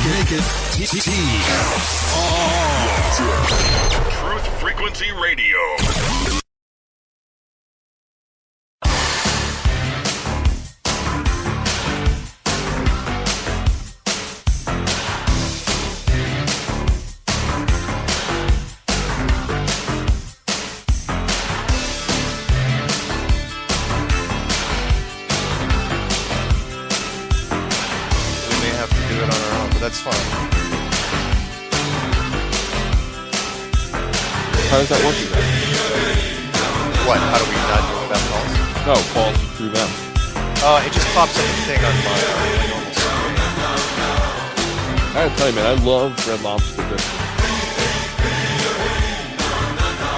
Make it Truth Frequency Radio. That's fine. How does that work again? What? How do we not do without calls? No, calls through them. It just pops up a thing on my normal screen. I gotta tell you, man, I love Red Lobster biscuits.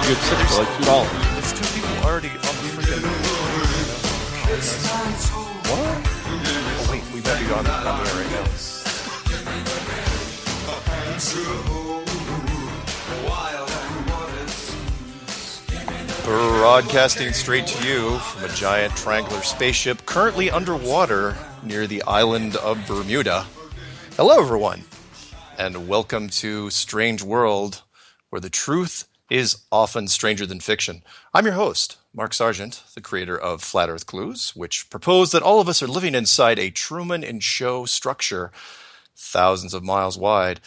You get 6 for like $2. There's 2 people already on the freaking... What? Oh, wait, we better be on the air right now. Broadcasting straight to you from a giant triangular spaceship currently underwater near the island of Bermuda. Hello, everyone, and welcome to Strange World, where the truth is often stranger than fiction. I'm your host, Mark Sargent, the creator of Flat Earth Clues, which propose that all of us are living inside a Truman and Show structure thousands of miles wide.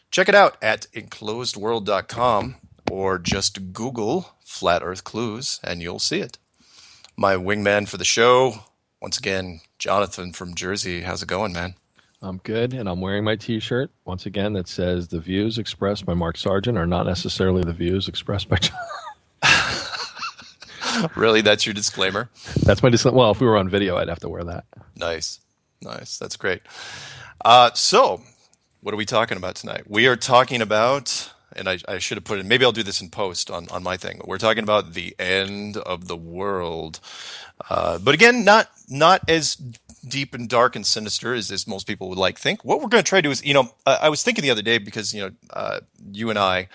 Check it out at enclosedworld.com or just Google Flat Earth Clues and you'll see it. My wingman for the show, once again, Jonathan from Jersey. How's it going, man? I'm good, and I'm wearing my t-shirt, once again, that says the views expressed by Mark Sargent are not necessarily the views expressed by John. Really? That's your disclaimer? That's my disclaimer. Well, if we were on video, I'd have to wear that. Nice. That's great. So, what are we talking about tonight? We are talking about, and I should have put it, maybe I'll do this in post on my thing. We're talking about the end of the world. But again, not as deep and dark and sinister as most people would think. What we're going to try to do is, I was thinking the other day because, you and I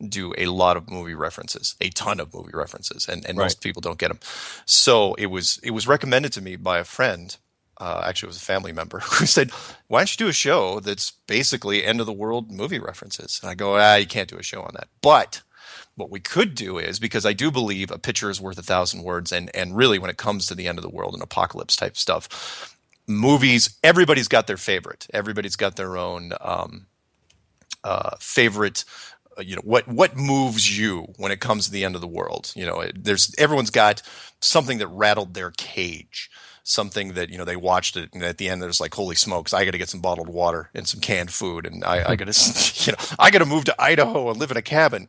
do a lot of movie references, a ton of movie references, and right. Most people don't get them. So it was recommended to me by a friend. Actually, it was a family member who said, why don't you do a show that's basically end of the world movie references? And I go, you can't do a show on that. But what we could do is, because I do believe a picture is worth 1,000 words, and really when it comes to the end of the world and apocalypse type stuff, movies, everybody's got their favorite. Everybody's got their own favorite. What moves you when it comes to the end of the world? Everyone's got something that rattled their cage. Something that, they watched it, and at the end there's like, holy smokes, I got to get some bottled water and some canned food, and I got to, I got to move to Idaho and live in a cabin,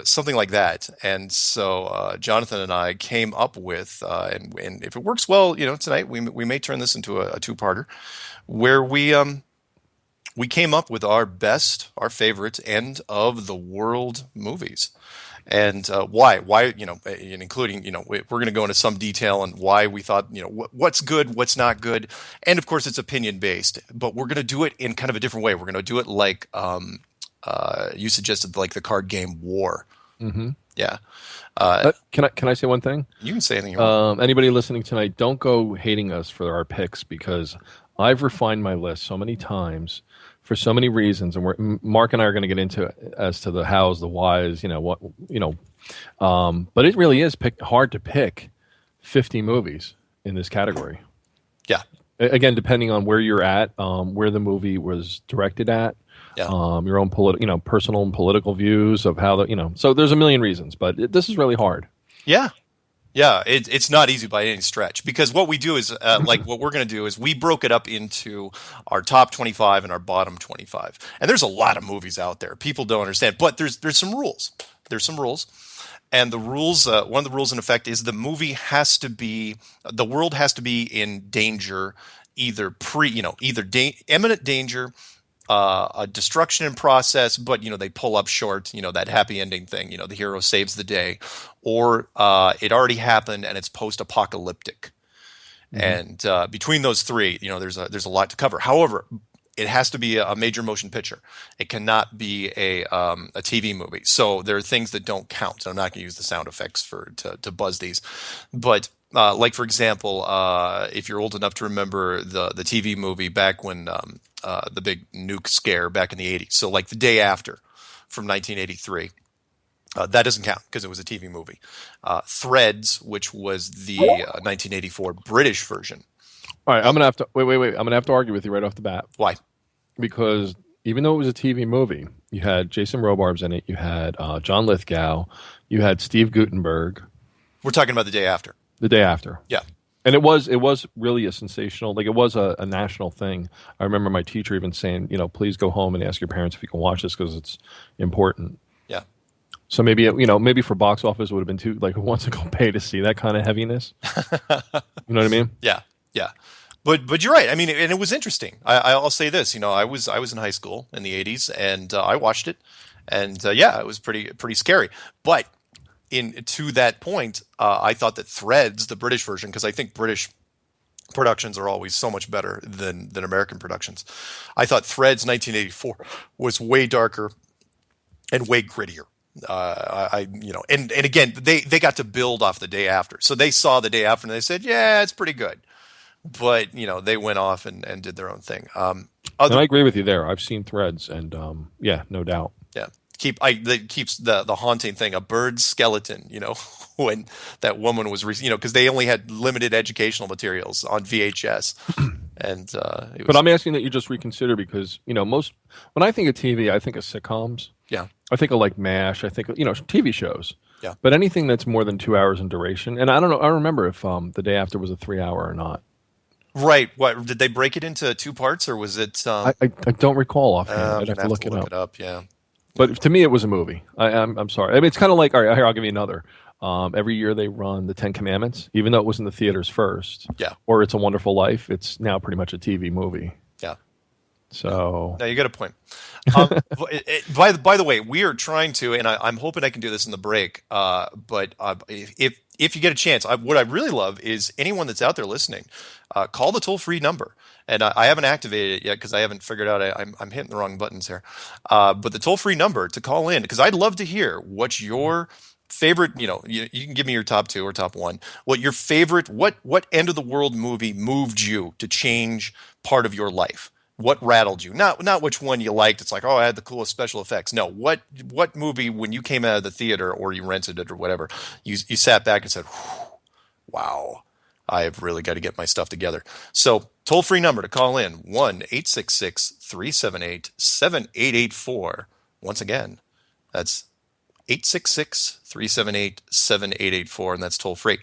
something like that. And so Jonathan and I came up with, and if it works well, tonight we may turn this into a two-parter, where we came up with our favorite end of the world movies. And why, including, we're going to go into some detail on why we thought, what's good, what's not good. And of course, it's opinion based, but we're going to do it in kind of a different way. We're going to do it like you suggested, like the card game War. Mm-hmm. Yeah. Can I say one thing? You can say anything you want. Anybody listening tonight, don't go hating us for our picks, because I've refined my list so many times for so many reasons, and Mark and I are going to get into as to the hows, the whys, but it really is hard to pick 50 movies in this category. Yeah. Again, depending on where you're at, where the movie was directed at, your own personal and political views of how so there's a million reasons, but this is really hard. Yeah. Yeah, it's not easy by any stretch, because what we do is, what we're going to do is we broke it up into our top 25 and our bottom 25. And there's a lot of movies out there. People don't understand, but there's some rules. There's some rules. And the rules, one of the rules in effect is the world has to be in danger, either imminent danger, a destruction in process, but they pull up short, that happy ending thing, the hero saves the day, or it already happened and it's post-apocalyptic. Mm-hmm. And between those three, there's a lot to cover. However, it has to be a major motion picture. It cannot be a TV movie. So there are things that don't count. I'm not going to use the sound effects to buzz these, but like for example, if you're old enough to remember the TV movie back when the big nuke scare back in the 80s. So like The Day After from 1983. That doesn't count because it was a TV movie. Threads, which was the 1984 British version. All right, I'm gonna have to wait. I'm gonna have to argue with you right off the bat Why? because even though it was a TV movie, you had Jason Robards in it, you had John Lithgow, you had Steve Guttenberg. We're talking about The Day After. The Day After. Yeah. And it was really a sensational, like it was a national thing. I remember my teacher even saying, please go home and ask your parents if you can watch this because it's important. Yeah. So maybe, maybe for box office it would have been too, like who wants to go pay to see that kind of heaviness? You know what I mean? Yeah. Yeah. But you're right. I mean, and it was interesting. I'll say this, I was in high school in the 80s and I watched it and it was pretty scary. But to that point, I thought that Threads, the British version, because I think British productions are always so much better than American productions. I thought Threads 1984 was way darker and way grittier. And again, they got to build off The Day After. So they saw The Day After and they said, yeah, it's pretty good. But, they went off and did their own thing. And I agree with you there. I've seen Threads and, no doubt. Yeah. That keeps the haunting thing, a bird's skeleton, when that woman was, because they only had limited educational materials on VHS. And, but I'm asking that you just reconsider because, when I think of TV, I think of sitcoms. Yeah. I think of like MASH. I think of, TV shows. Yeah. But anything that's more than 2 hours in duration. And I don't know. I don't remember if The Day After was a 3 hour or not. Right. What did they break it into two parts or was it? I don't recall offhand. I'd have to look it up. Yeah. But to me, it was a movie. I'm sorry. I mean, it's kind of like, all right, here, I'll give you another. Every year they run the 10 Commandments, even though it was in the theaters first. Yeah. Or It's a Wonderful Life. It's now pretty much a TV movie. Yeah. So. No, you got a point. By the way, we are trying to, and I'm hoping I can do this in the break. But if you get a chance, what I really love is anyone that's out there listening, call the toll-free number. And I haven't activated it yet because I haven't figured out I'm hitting the wrong buttons here. But the toll-free number to call in, because I'd love to hear what's your favorite, you can give me your top two or top one. What your favorite, what end of the world movie moved you to change part of your life? What rattled you? Not which one you liked. It's like, oh, I had the coolest special effects. No, what movie when you came out of the theater or you rented it or whatever, you sat back and said, wow, I've really got to get my stuff together. So toll-free number to call in, 1-866-378-7884. Once again, that's 866-378-7884, and that's toll-free.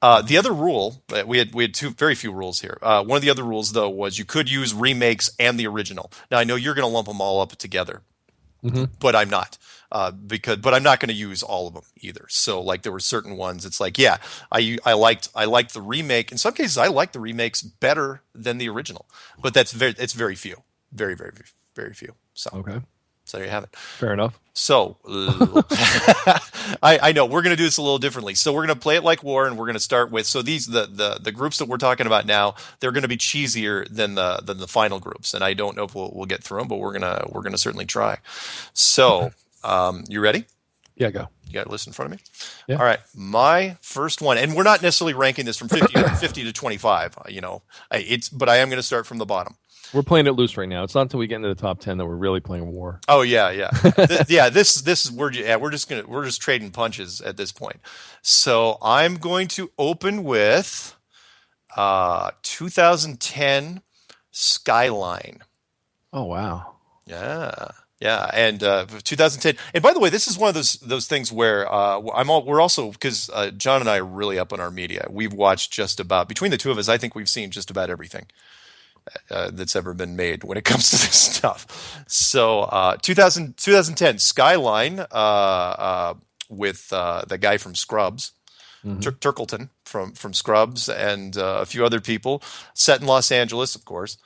The other rule, we had very few rules here. One of the other rules, though, was you could use remakes and the original. Now, I know you're going to lump them all up together, but I'm not. But I'm not going to use all of them either. So, like, there were certain ones. It's like, yeah, I liked the remake. In some cases, I like the remakes better than the original. But it's very few, very, very, very few. So okay. So there you have it. Fair enough. So I know we're going to do this a little differently. So we're going to play it like war, and we're going to start with the groups that we're talking about now. They're going to be cheesier than the final groups, and I don't know if we'll get through them, but we're gonna certainly try. So you ready? Yeah, go. You got a list in front of me? Yeah. All right. My first one, and we're not necessarily ranking this from 50 to 25. But I am going to start from the bottom. We're playing it loose right now. It's not until we get into the top 10 that we're really playing war. Oh yeah. This is we're just trading punches at this point. So I'm going to open with 2010 Skyline. Oh wow. Yeah, and 2010. And by the way, this is one of those things where we're also, because John and I are really up on our media. We've watched just about, between the two of us, I think we've seen just about everything that's ever been made when it comes to this stuff. So 2010 Skyline with the guy from Scrubs, Turkleton from Scrubs, and a few other people, set in Los Angeles, of course,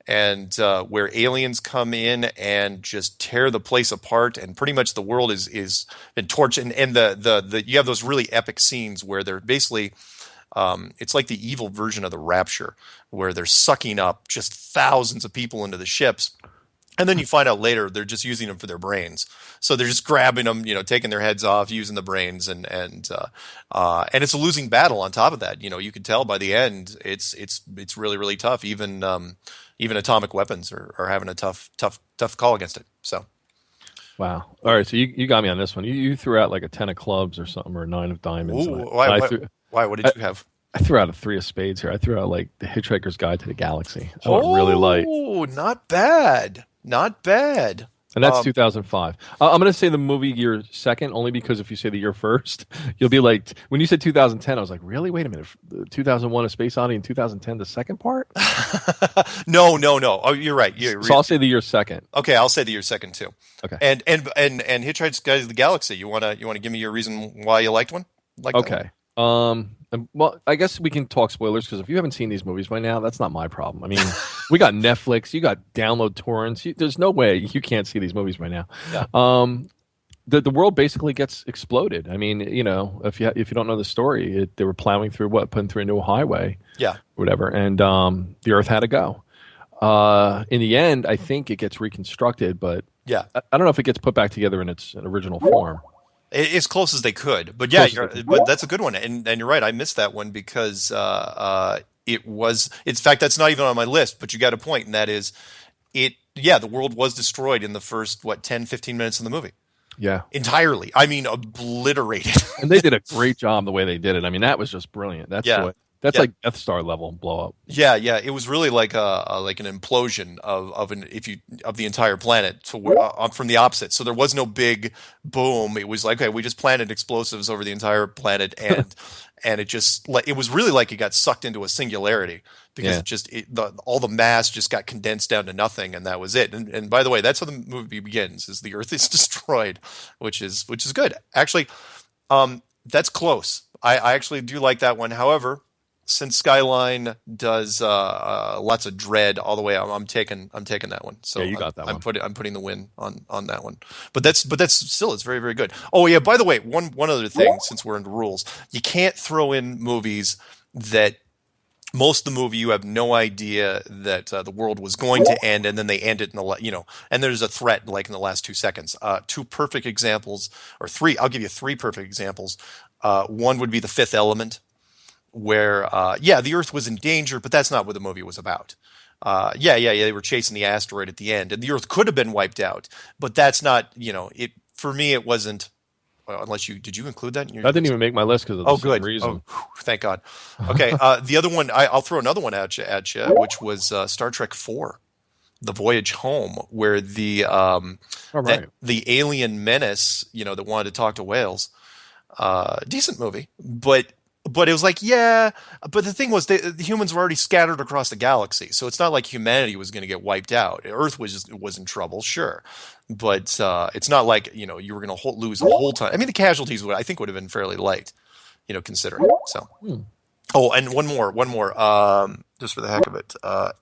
and where aliens come in and just tear the place apart, and pretty much the world is been torched, and the you have those really epic scenes where they're basically it's like the evil version of the Rapture, where they're sucking up just thousands of people into the ships, And then you find out later they're just using them for their brains. So they're just grabbing them, taking their heads off, using the brains, and it's a losing battle. On top of that, you can tell by the end it's really really tough. Even atomic weapons are having a tough call against it. So. Wow. All right. So you got me on this one. You threw out like a 10 of clubs or something, or a 9 of diamonds. Ooh, why? What did you have? I threw out a 3 of spades here. I threw out like The Hitchhiker's Guide to the Galaxy. I went really light. Oh, not bad. Not bad. And that's 2005. I'm going to say the movie year second, only because if you say the year first, you'll be like, when you said 2010, I was like, really? Wait a minute. 2001 A Space Odyssey and 2010, the second part? No. Oh, you're right. So I'll say the year second. Okay, I'll say the year second too. Okay. And Hitchhiker's Guide to the Galaxy. You wanna give me your reason why you liked one? Okay. Well, I guess we can talk spoilers because if you haven't seen these movies by now, that's not my problem. I mean, we got Netflix, you got download torrents. There's no way you can't see these movies by now. Yeah. The world basically gets exploded. I mean, if you don't know the story, they were plowing through putting through a new highway, whatever, and the Earth had to go. In the end, I think it gets reconstructed, but I don't know if it gets put back together in its original form. As close as they could, but but that's a good one, and you're right. I missed that one because it was. In fact, that's not even on my list. But you got a point, and that is, the world was destroyed in the first 10, 15 minutes of the movie. Yeah, entirely. I mean, obliterated. And they did a great job the way they did it. I mean, that was just brilliant. That's like Death Star level blow up. Yeah. It was really like an implosion of the entire planet from the opposite. So there was no big boom. It was like, okay, we just planted explosives over the entire planet, and it was really like it got sucked into a singularity because all the mass just got condensed down to nothing, and that was it. And by the way, that's how the movie begins: is the Earth is destroyed, which is good. Actually, that's close. I actually do like that one. However, since Skyline does lots of dread all the way, I'm taking that one. So you got that one. I'm putting the win on that one. But that's still, it's very very good. Oh yeah, by the way, one other thing, since we're into rules, you can't throw in movies that most of the movie you have no idea that the world was going to end, and then they end it and there's a threat like in the last 2 seconds. 2 perfect examples, or 3. I'll give you 3 perfect examples. One would be The Fifth Element, where the Earth was in danger, but that's not what the movie was about. They were chasing the asteroid at the end, and the Earth could have been wiped out, but that's not, it for me it wasn't. Unless did you include that in your? I didn't even make my list because of the same reason. Oh, thank God. Okay, the other one, I'll throw another one at you, which was Star Trek 4, The Voyage Home, where the alien menace, that wanted to talk to whales. Decent movie, but it was like, but the thing was, the humans were already scattered across the galaxy, so it's not like humanity was going to get wiped out. Earth was in trouble, sure, but it's not like you were going to lose the whole time. I mean, the casualties would have been fairly light, considering. So, oh, and one more, just for the heck of it,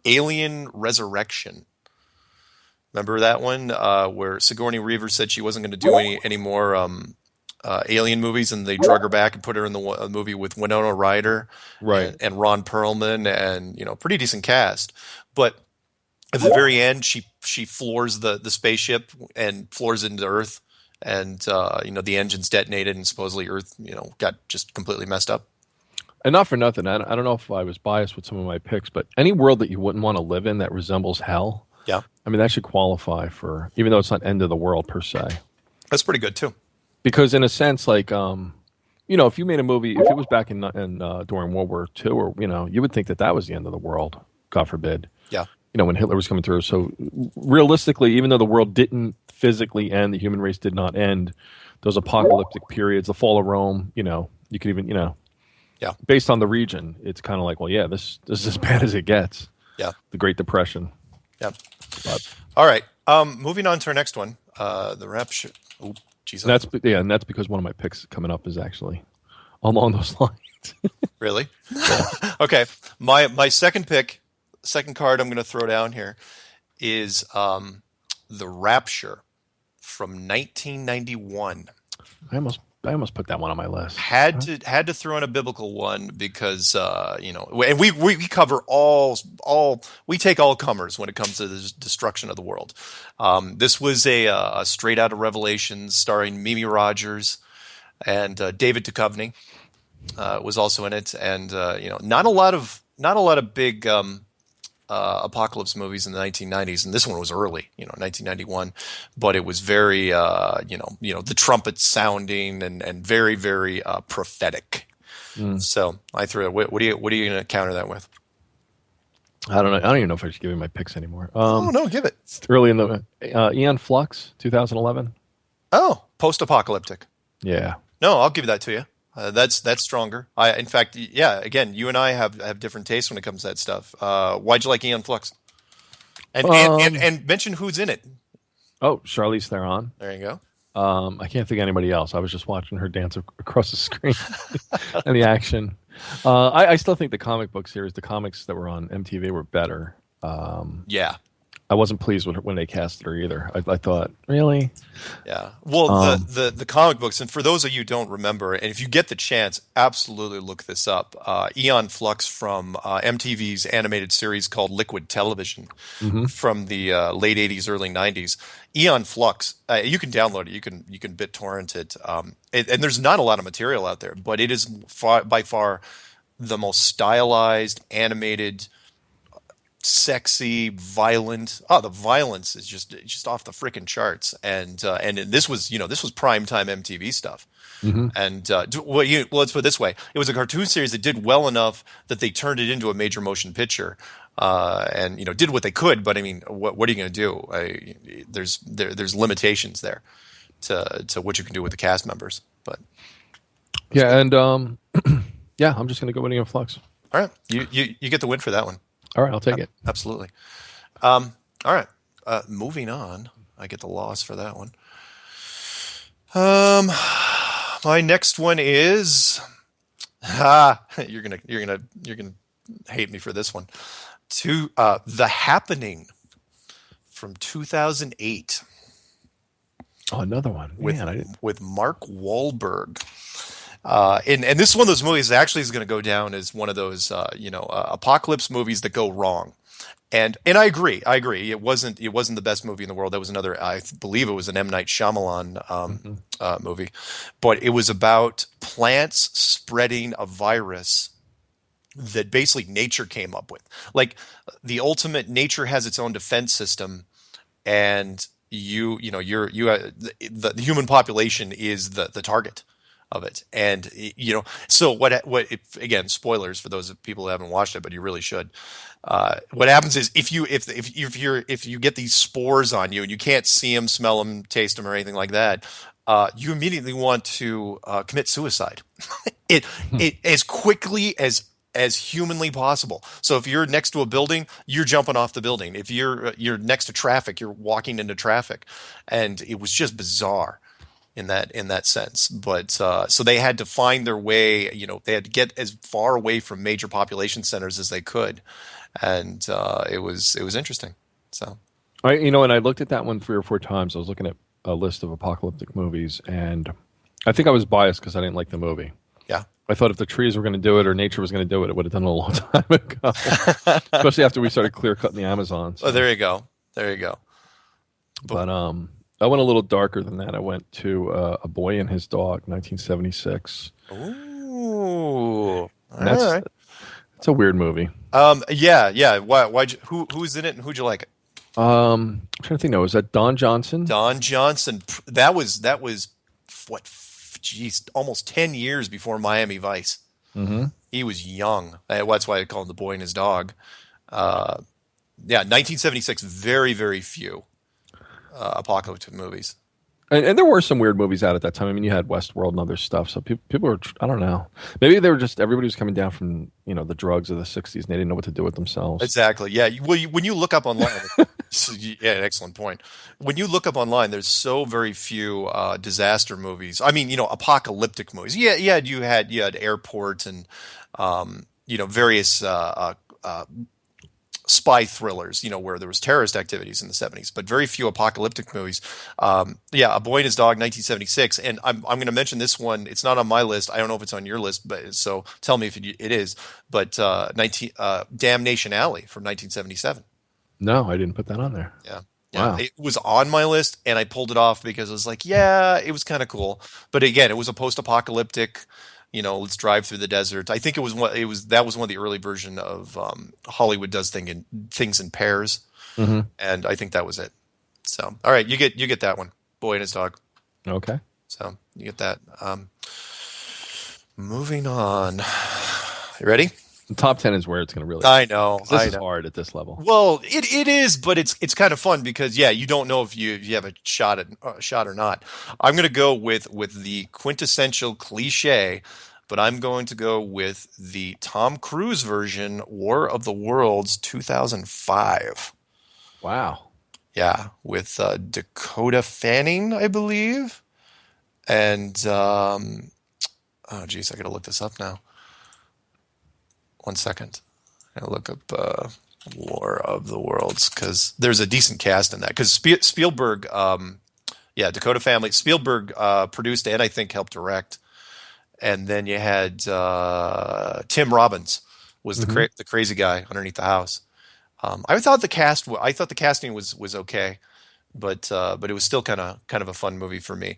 Alien Resurrection. Remember that one where Sigourney Weaver said she wasn't going to do any more alien movies, and they drug her back and put her in the movie with Winona Ryder, right, and Ron Perlman, and pretty decent cast. But at the very end, she floors the spaceship and floors into Earth, and the engines detonated, and supposedly Earth got just completely messed up. And not for nothing, I don't know if I was biased with some of my picks, but any world that you wouldn't want to live in that resembles hell, I mean, that should qualify for, even though it's not end of the world per se. That's pretty good too. Because in a sense, like, if you made a movie, if it was back in during World War II, or you would think that was the end of the world. God forbid. Yeah. When Hitler was coming through. So realistically, even though the world didn't physically end, the human race did not end. Those apocalyptic periods, the fall of Rome. You could even based on the region, it's kind of like, well, this is as bad as it gets. Yeah. The Great Depression. Yeah. All right. Moving on to our next one. The Rapture. Oh, geez. And that's because one of my picks coming up is actually along those lines. Really? Yeah. Okay. My second card I'm going to throw down here is The Rapture from 1991. I almost almost put that one on my list. Had to throw in a biblical one because and we cover all we take all comers when it comes to the destruction of the world. This was a straight out of Revelations starring Mimi Rogers and David Duchovny was also in it, and not a lot of big apocalypse movies in the 1990s, and this one was early, 1991, but it was very, the trumpet sounding and very, very prophetic. So I threw it. What are you going to counter that with? I don't know. I don't even know if I should give you my picks anymore. No, give it. It's early in the Aeon Flux, 2011. Oh, post-apocalyptic. Yeah. No, I'll give that to you. That's stronger. In fact, yeah. Again, you and I have different tastes when it comes to that stuff. Why'd you like Aeon Flux? And mention who's in it. Oh, Charlize Theron. There you go. I can't think of anybody else. I was just watching her dance across the screen and the action. I still think the comic book series, the comics that were on MTV, were better. Yeah. I wasn't pleased with her when they casted her either. I thought, really? Yeah. Well, the comic books, and for those of you who don't remember, and if you get the chance, absolutely look this up. Aeon Flux from MTV's animated series called Liquid Television from the late 80s, early 90s. Aeon Flux, you can download it. You can BitTorrent it. And there's not a lot of material out there, but it is by far the most stylized, animated, sexy, violent. Oh, the violence is just off the freaking charts. And this was primetime MTV stuff. And let's put it this way: it was a cartoon series that did well enough that they turned it into a major motion picture, and did what they could. But I mean, what are you going to do? There's limitations there to what you can do with the cast members. But yeah, and yeah, I'm just going to go with Aeon Flux. All right, you get the win for that one. All right, I'll take it. Absolutely. All right. Moving on. I get the loss for that one. My next one is you're gonna hate me for this one. The Happening from 2008. Oh, another one. With Mark Wahlberg. And this is one of those movies that actually is going to go down as one of those apocalypse movies that go wrong. And I agree. It wasn't the best movie in the world. That was another, I believe it was an M. Night Shyamalan movie, but it was about plants spreading a virus that basically nature came up with. Like the ultimate, nature has its own defense system, and the human population is the target of it. And so what again, spoilers for those people who haven't watched it, but you really should. What happens is if you get these spores on you and you can't see them, smell them, taste them, or anything like that, you immediately want to commit suicide. it as quickly as humanly possible. So if you're next to a building, you're jumping off the building. If you're next to traffic, you're walking into traffic. And it was just bizarre in that sense. But so they had to find their way, they had to get as far away from major population centers as they could. And it was interesting. So and I looked at that one 3 or 4 times. I was looking at a list of apocalyptic movies, and I think I was biased because I didn't like the movie. Yeah. I thought if the trees were going to do it or nature was going to do it, it would have done it a long time ago. Especially after we started clear cutting the Amazon. So. Oh, there you go. But I went a little darker than that. I went to A Boy and His Dog, 1976. Ooh, it's a weird movie. Yeah. Who's in it and who'd you like it? I'm trying to think. No, was that Don Johnson? Don Johnson. That was what? Geez, almost 10 years before Miami Vice. Mm-hmm. He was young. That's why I call him The Boy and His Dog. 1976. Very, very few apocalyptic movies. And there were some weird movies out at that time. I mean, you had Westworld and other stuff. So people were, I don't know. Maybe they were just, everybody was coming down from, the drugs of the 60s and they didn't know what to do with themselves. Exactly. Yeah. When you look up online, yeah, excellent point. When you look up online, there's so very few disaster movies. I mean, apocalyptic movies. Yeah. You had Airport and, various spy thrillers, where there was terrorist activities in the 70s, but very few apocalyptic movies. A Boy and His Dog, 1976, and I'm going to mention this one. It's not on my list. I don't know if it's on your list, but so tell me if it is. But 19 Damnation Alley from 1977. No, I didn't put that on there. Yeah. Wow. It was on my list, and I pulled it off because I was like, yeah, it was kind of cool. But again, it was a post-apocalyptic. Let's drive through the desert. I think that was one of the early version of Hollywood does things in pairs, and I think that was it. So, all right, you get that one, Boy and His Dog. Okay. So you get that. Moving on. You ready? The top 10 is where it's going to really. I know. This is hard at this level. Well, it is, but it's kind of fun because you don't know if you have a shot or not. I'm going to go with the quintessential cliche, but I'm going to go with the Tom Cruise version, War of the Worlds, 2005. Wow. Yeah, with Dakota Fanning, I believe, and oh geez, I got to look this up now. 1 second. I'll look up War of the Worlds because there's a decent cast in that. Because Spielberg, Dakota Family, Spielberg produced and I think helped direct. And then you had Tim Robbins was the crazy guy underneath the house. I thought the casting was okay, but it was still kind of a fun movie for me.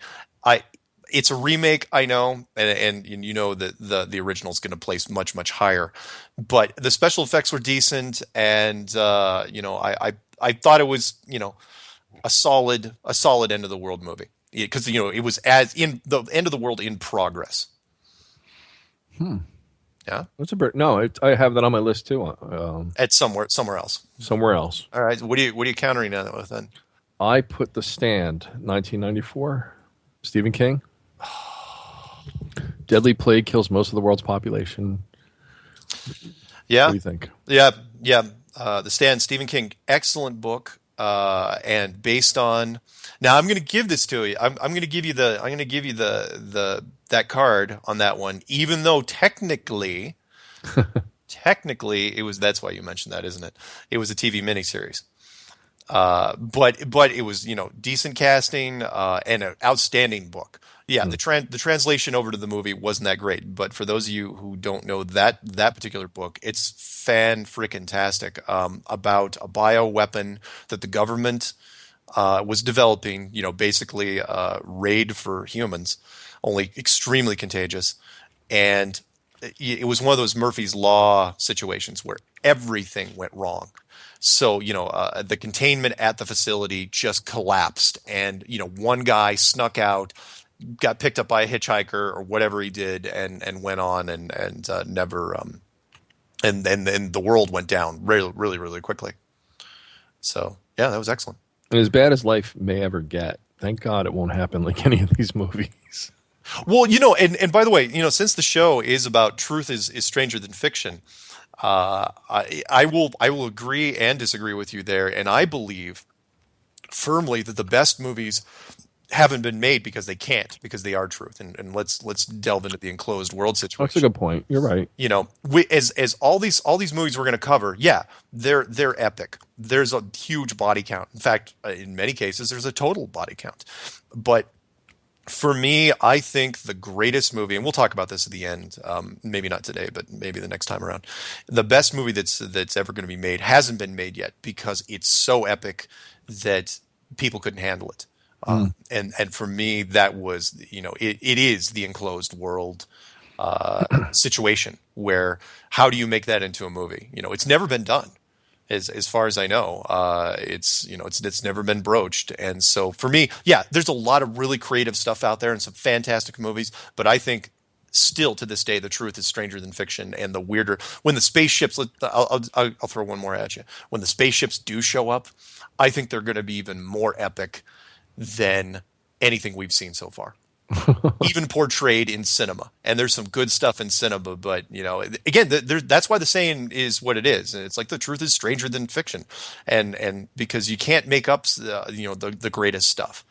It's a remake, I know, and that the original is going to place much, much higher. But the special effects were decent, and I thought it was a solid end of the world movie because it was as in the end of the world in progress. Yeah, What's a bird? No, I have that on my list too. At somewhere else. Somewhere else. All right, what are you countering that with then? I put The Stand, 1994, Stephen King. Deadly plague kills most of the world's population. Yeah. What do you think? Yeah. The Stand, Stephen King, excellent book, and based on. Now I'm going to give this to you. I'm going to give you that card on that one, even though technically it was. That's why you mentioned that, isn't it? It was a TV miniseries. But it was decent casting and an outstanding book. Yeah, the translation over to the movie wasn't that great, but for those of you who don't know that particular book, it's fan-freaking-tastic about a bioweapon that the government was developing. Basically raid for humans, only extremely contagious, and it was one of those Murphy's Law situations where everything went wrong. So, the containment at the facility just collapsed and, one guy snuck out, got picked up by a hitchhiker or whatever he did and went on and never, and the world went down really, really, really quickly. So, yeah, that was excellent. And as bad as life may ever get, thank God it won't happen like any of these movies. Well, and by the way, since the show is about truth is stranger than fiction, I will agree and disagree with you there, and I believe firmly that the best movies haven't been made because they can't, because they are truth. And let's delve into the enclosed world situation. That's a good point. You're right. As all these movies we're going to cover, yeah, they're epic. There's a huge body count. In fact, in many cases, there's a total body count. But for me, I think the greatest movie, and we'll talk about this at the end, maybe not today, but maybe the next time around. The best movie that's ever going to be made hasn't been made yet because it's so epic that people couldn't handle it. And for me, that was, it is the enclosed world situation where how do you make that into a movie? It's never been done. As far as I know, it's never been broached. And so for me, yeah, there's a lot of really creative stuff out there and some fantastic movies, but I think still to this day, the truth is stranger than fiction. And the weirder, when the spaceships, I'll throw one more at you. When the spaceships do show up, I think they're going to be even more epic than anything we've seen so far. Even portrayed in cinema, and there's some good stuff in cinema, but again, that's why the saying is what it is. It's like the truth is stranger than fiction, and because you can't make up the greatest stuff.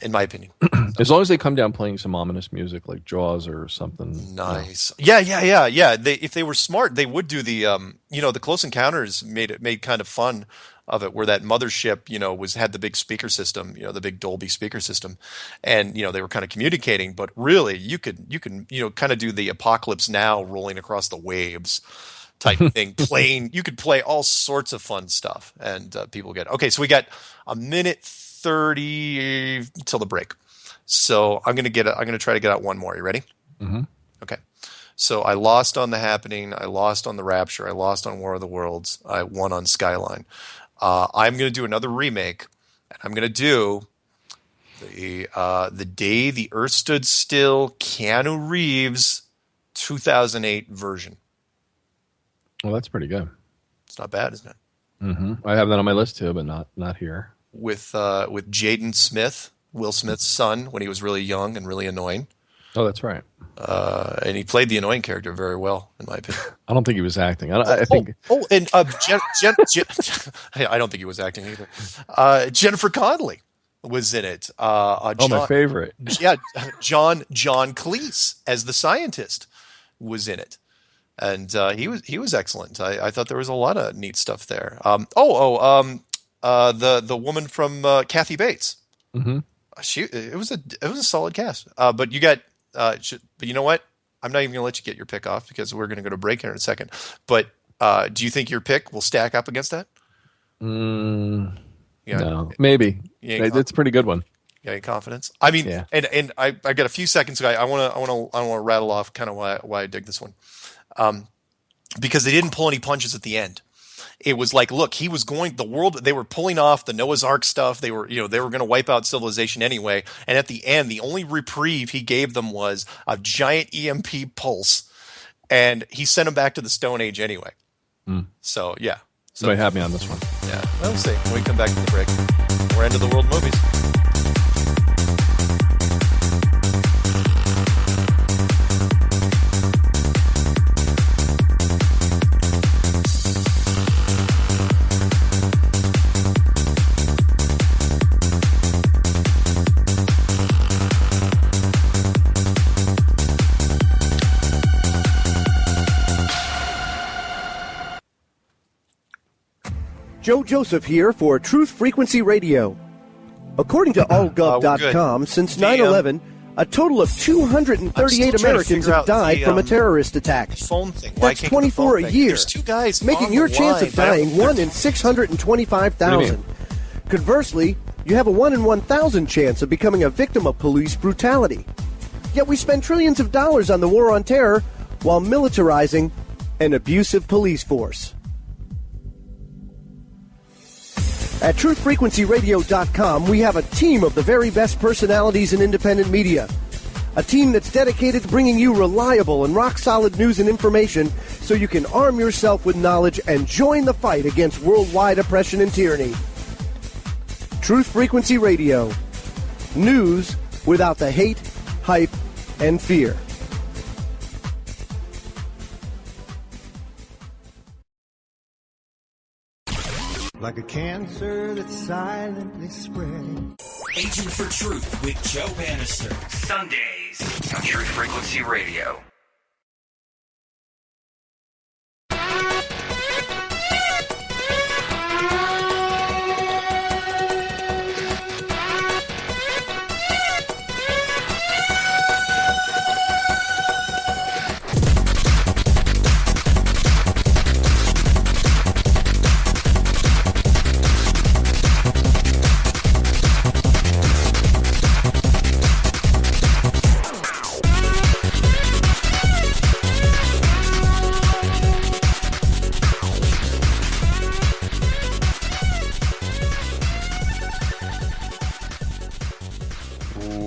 in my opinion. As long as they come down playing some ominous music like Jaws or something. Nice. Yeah. If they were smart, they would do the the Close Encounters made kind of fun of it, where that mothership, had the big speaker system, the big Dolby speaker system, and they were kind of communicating. But really, you can kind of do the Apocalypse Now rolling across the waves type thing. You could play all sorts of fun stuff, and people get okay. So we got a minute 30 till the break. So I'm gonna try to get out one more. You ready? Mm-hmm. Okay. So I lost on The Happening. I lost on The Rapture. I lost on War of the Worlds. I won on Skyline. I'm going to do another remake, and I'm going to do the Day the Earth Stood Still, Keanu Reeves, 2008 version. Well, that's pretty good. It's not bad, isn't it? Mm-hmm. I have that on my list too, but not here. With Jaden Smith, Will Smith's son, when he was really young and really annoying. Oh, that's right. And he played the annoying character very well, in my opinion. I don't think he was acting. I think. And I don't think he was acting either. Jennifer Connelly was in it. My favorite. Yeah, John Cleese as the scientist was in it, and he was excellent. I thought there was a lot of neat stuff there. The woman from Kathy Bates. Mm-hmm. It was a solid cast. But you got. But you know what? I'm not even going to let you get your pick off because we're going to go to break here in a second. But do you think your pick will stack up against that? No, maybe. It's a pretty good one. Yeah, confidence. I mean, yeah. And I got a few seconds. I want to rattle off kind of why I dig this one, because they didn't pull any punches at the end. It was like, look, they were pulling off the Noah's Ark stuff. They were going to wipe out civilization anyway. And at the end, the only reprieve he gave them was a giant EMP pulse. And he sent them back to the Stone Age anyway. Mm. So, yeah. Somebody have me on this one. Yeah. We'll see when we come back to the break. We're End of the World movies. Joe Joseph here for Truth Frequency Radio. According to allgov.com, since 9/11, a total of 238 Americans have died from a terrorist attack. Phone thing. That's 24 a year, There's two guys making your chance of dying 1 in 625,000. Conversely, you have a 1 in 1,000 chance of becoming a victim of police brutality. Yet we spend trillions of dollars on the war on terror while militarizing an abusive police force. At truthfrequencyradio.com, we have a team of the very best personalities in independent media. A team that's dedicated to bringing you reliable and rock-solid news and information so you can arm yourself with knowledge and join the fight against worldwide oppression and tyranny. Truth Frequency Radio. News without the hate, hype, and fear. Like a cancer that's silently spreading. Agent for Truth with Joe Bannister. Sundays on Truth Frequency Radio.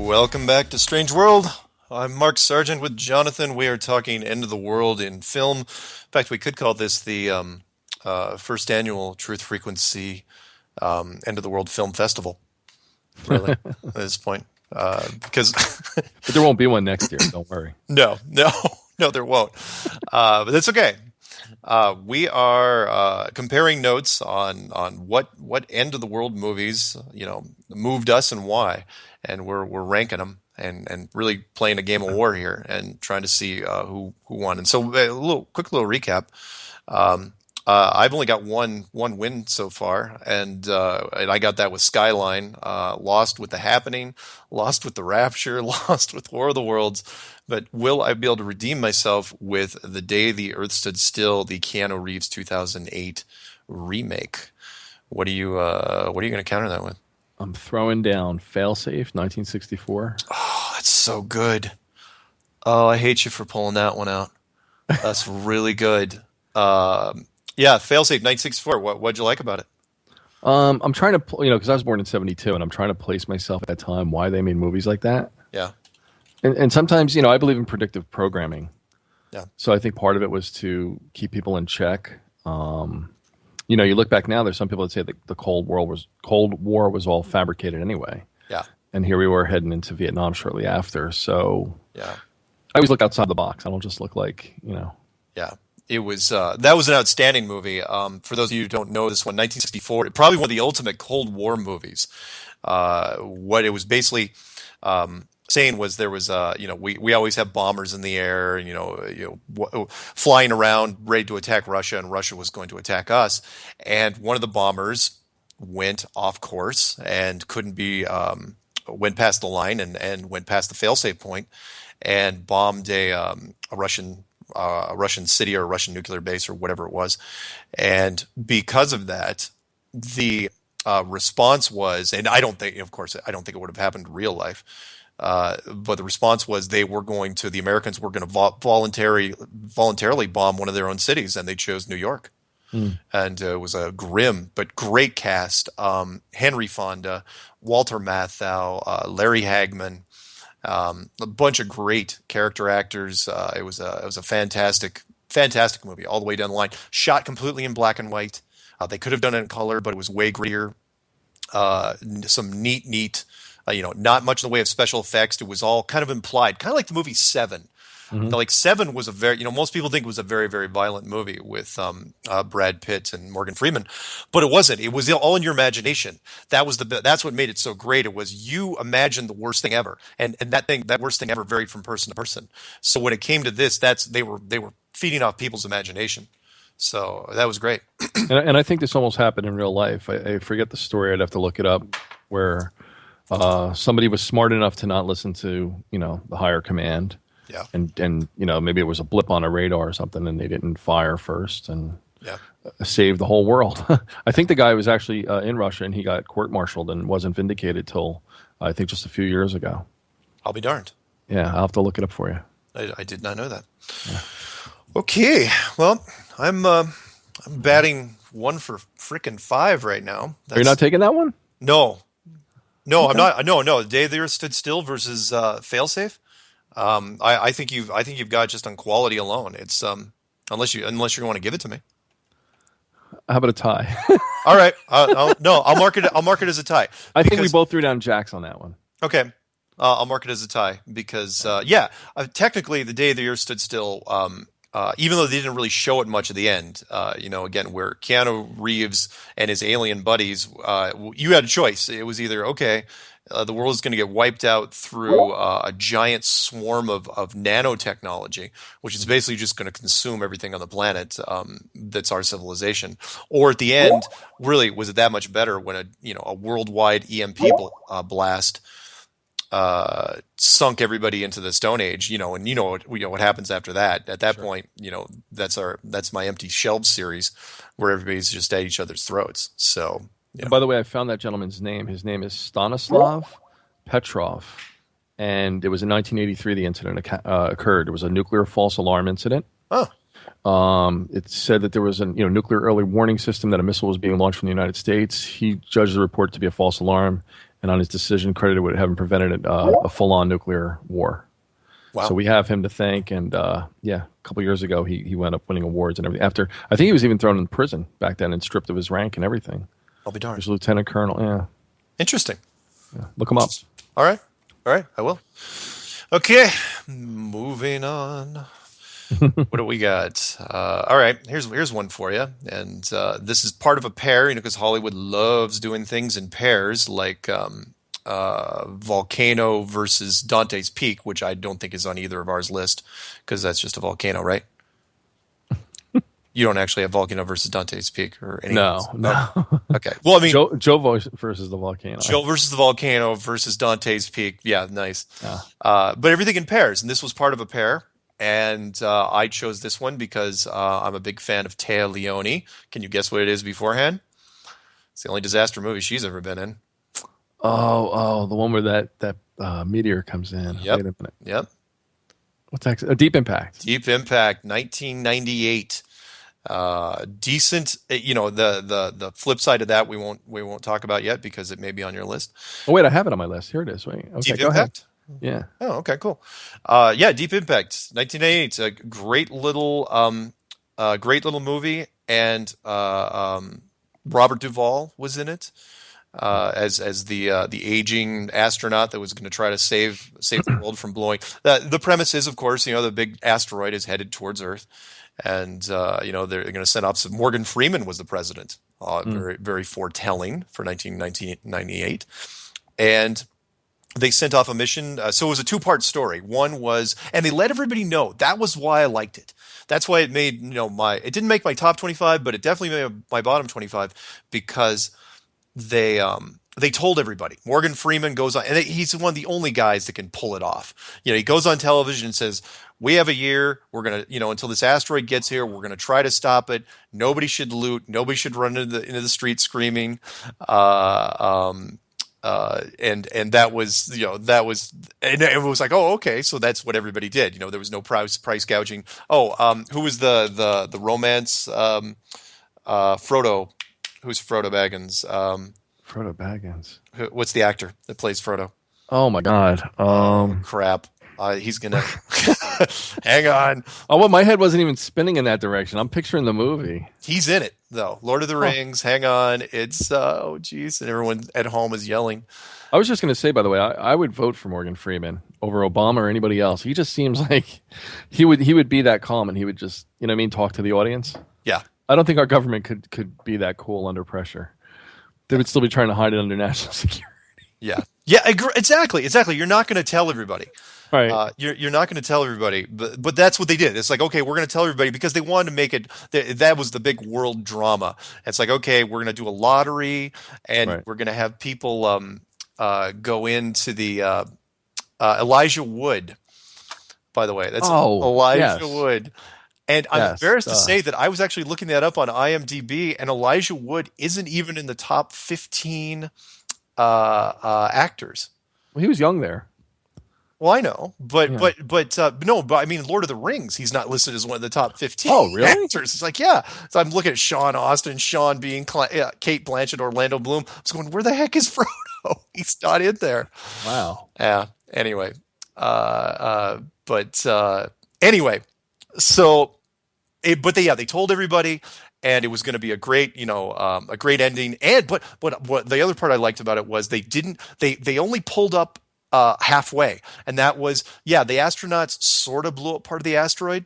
Welcome back to Strange World. I'm Mark Sargent with Jonathan. We are talking End of the World in film. In fact, we could call this the first annual Truth Frequency End of the World Film Festival, really, at this point. Because But there won't be one next year, don't worry. No, there won't. But that's okay. We are comparing notes on what end of the world movies moved us and why, and we're ranking them and really playing a game of war here and trying to see who won. And so a quick little recap. I've only got one win so far, and I got that with Skyline. Lost with The Happening, lost with The Rapture, lost with War of the Worlds. But will I be able to redeem myself with The Day the Earth Stood Still, the Keanu Reeves 2008 remake? What are you going to counter that with? I'm throwing down Failsafe, 1964. Oh, that's so good. Oh, I hate you for pulling that one out. That's really good. Yeah, Failsafe 1964. What'd you like about it? I'm trying to, because I was born in 72, and I'm trying to place myself at that time, why they made movies like that. Yeah. And sometimes, I believe in predictive programming. Yeah. So I think part of it was to keep people in check. You look back now, there's some people that say that the Cold War was all fabricated anyway. Yeah. And here we were heading into Vietnam shortly after. So yeah, I always look outside the box. I don't just look like, Yeah. It was that was an outstanding movie. For those of you who don't know this one, 1964, probably one of the ultimate Cold War movies. What it was basically saying was there was we always have bombers in the air, and flying around ready to attack Russia, and Russia was going to attack us. And one of the bombers went off course and went past the line and went past the failsafe point and bombed a Russian city or a Russian nuclear base or whatever it was. And because of that, the response was, and I don't think it would have happened in real life, but the response was the Americans were going to voluntarily bomb one of their own cities, and they chose New York. And it was a grim but great cast. Henry Fonda, Walter Matthau, Larry Hagman, a bunch of great character actors. It was a fantastic movie all the way down the line. Shot completely in black and white. They could have done it in color, but it was way grittier. Some neat, not much in the way of special effects. It was all kind of implied, kind of like the movie Seven. Mm-hmm. Like Seven was a very, most people think it was a very, very violent movie with Brad Pitt and Morgan Freeman, but it wasn't. It was all in your imagination. That's what made it so great. It was you imagined the worst thing ever, and that worst thing ever varied from person to person. So when it came to this, they were feeding off people's imagination. So that was great. and I think this almost happened in real life. I forget the story. I'd have to look it up. Where somebody was smart enough to not listen to the higher command. Yeah. And maybe it was a blip on a radar or something, and they didn't fire first and saved the whole world. I think the guy was actually in Russia, and he got court-martialed and wasn't vindicated till I think just a few years ago. I'll be darned. Yeah, I'll have to look it up for you. I did not know that. Yeah. Okay, well, I'm batting 1 for frickin' 5 right now. Are you not taking that one? No, okay. I'm not. No. The Day the Earth Stood Still versus Failsafe. I think you've got just on quality alone. It's unless you want to give it to me. How about a tie? All right. I'll mark it. I'll mark it as a tie. I think we both threw down jacks on that one. Okay. I'll mark it as a tie because technically the Day the Earth Stood Still. Even though they didn't really show it much at the end, again, where Keanu Reeves and his alien buddies, you had a choice. It was either, the world is going to get wiped out through a giant swarm of nanotechnology, which is basically just going to consume everything on the planet that's our civilization. Or at the end, really, was it that much better when a worldwide EMP blast sunk everybody into the Stone Age, and what happens after that. At that point, that's my Empty Shelves series, where everybody's just at each other's throats. So, By the way, I found that gentleman's name. His name is Stanislav Petrov, and it was in 1983 the incident occurred. It was a nuclear false alarm incident. Oh. It said that there was a nuclear early warning system that a missile was being launched from the United States. He judged the report to be a false alarm, and on his decision credited with having prevented a full-on nuclear war. Wow. So we have him to thank, and a couple years ago he wound up winning awards and everything. After, I think he was even thrown in prison back then and stripped of his rank and everything. I'll be darned. He was a lieutenant colonel, yeah. Interesting. Yeah. Look him up. All right, I will. Okay, moving on. What do we got? All right, here's one for you, and this is part of a pair, because Hollywood loves doing things in pairs, like Volcano versus Dante's Peak, which I don't think is on either of ours list, because that's just a volcano, right? You don't actually have Volcano versus Dante's Peak or anything. No. Okay. Well, I mean, Joe versus the volcano. Joe versus the volcano versus Dante's Peak. Yeah, nice. Yeah. But everything in pairs, and this was part of a pair. And I chose this one because I'm a big fan of Téa Leoni. Can you guess what it is beforehand? It's the only disaster movie she's ever been in. Oh, the one where that meteor comes in. Yep. Wait a minute. Yep. What's that? Deep Impact. Deep Impact, 1998. Decent. The flip side of that we won't talk about yet because it may be on your list. Oh wait, I have it on my list. Here it is. Wait. Okay, Deep go ahead. Impact. Yeah. Oh, okay, cool. Yeah, Deep Impact, 1988. It's a great little movie, and Robert Duvall was in it as the aging astronaut that was going to try to save the world from blowing. The premise is, of course, the big asteroid is headed towards Earth, and they're going to send off. Morgan Freeman was the president. Very very foretelling for 1998, and they sent off a mission. So it was a two-part story. One was, and they let everybody know. That was why I liked it. That's why it made, it didn't make my top 25, but it definitely made my bottom 25 because they told everybody. Morgan Freeman goes on, and he's one of the only guys that can pull it off. He goes on television and says, we have a year. We're going to, until this asteroid gets here, we're going to try to stop it. Nobody should loot. Nobody should run into the street screaming. And that was, and it was like, oh, okay. So that's what everybody did. There was no price gouging. Oh, who was the romance, Frodo? Who's Frodo Baggins? Frodo Baggins. What's the actor that plays Frodo? Oh my God. Crap. He's gonna hang on. Oh, well, my head wasn't even spinning in that direction. I'm picturing the movie. He's in it though. Lord of the Rings. Hang on. It's oh geez, and everyone at home is yelling. I was just going to say, by the way, I would vote for Morgan Freeman over Obama or anybody else. He just seems like he would be that calm, and he would just talk to the audience. Yeah. I don't think our government could be that cool under pressure. They would still be trying to hide it under national security. Yeah. Exactly. You're not going to tell everybody. Right. You're not going to tell everybody, but that's what they did. It's like, okay, we're going to tell everybody because they wanted to make it. That was the big world drama. It's like, okay, we're going to do a lottery, and we're going to have people go into the Elijah Wood. By the way, that's Elijah Wood. And I'm embarrassed to say that I was actually looking that up on IMDb, and Elijah Wood isn't even in the top 15 actors. Well, he was young there. Well, I know, but I mean, Lord of the Rings, he's not listed as one of the top 15 Oh, really? actors. It's like, yeah. So I'm looking at Sean Austin, Sean Bean, Kate Blanchett, Orlando Bloom. I was going, where the heck is Frodo? He's not in there. Wow. Yeah. Anyway, anyway, so, they told everybody, and it was going to be a great, a great ending. And but what the other part I liked about it was they only pulled up halfway, and that was the astronauts sort of blew up part of the asteroid,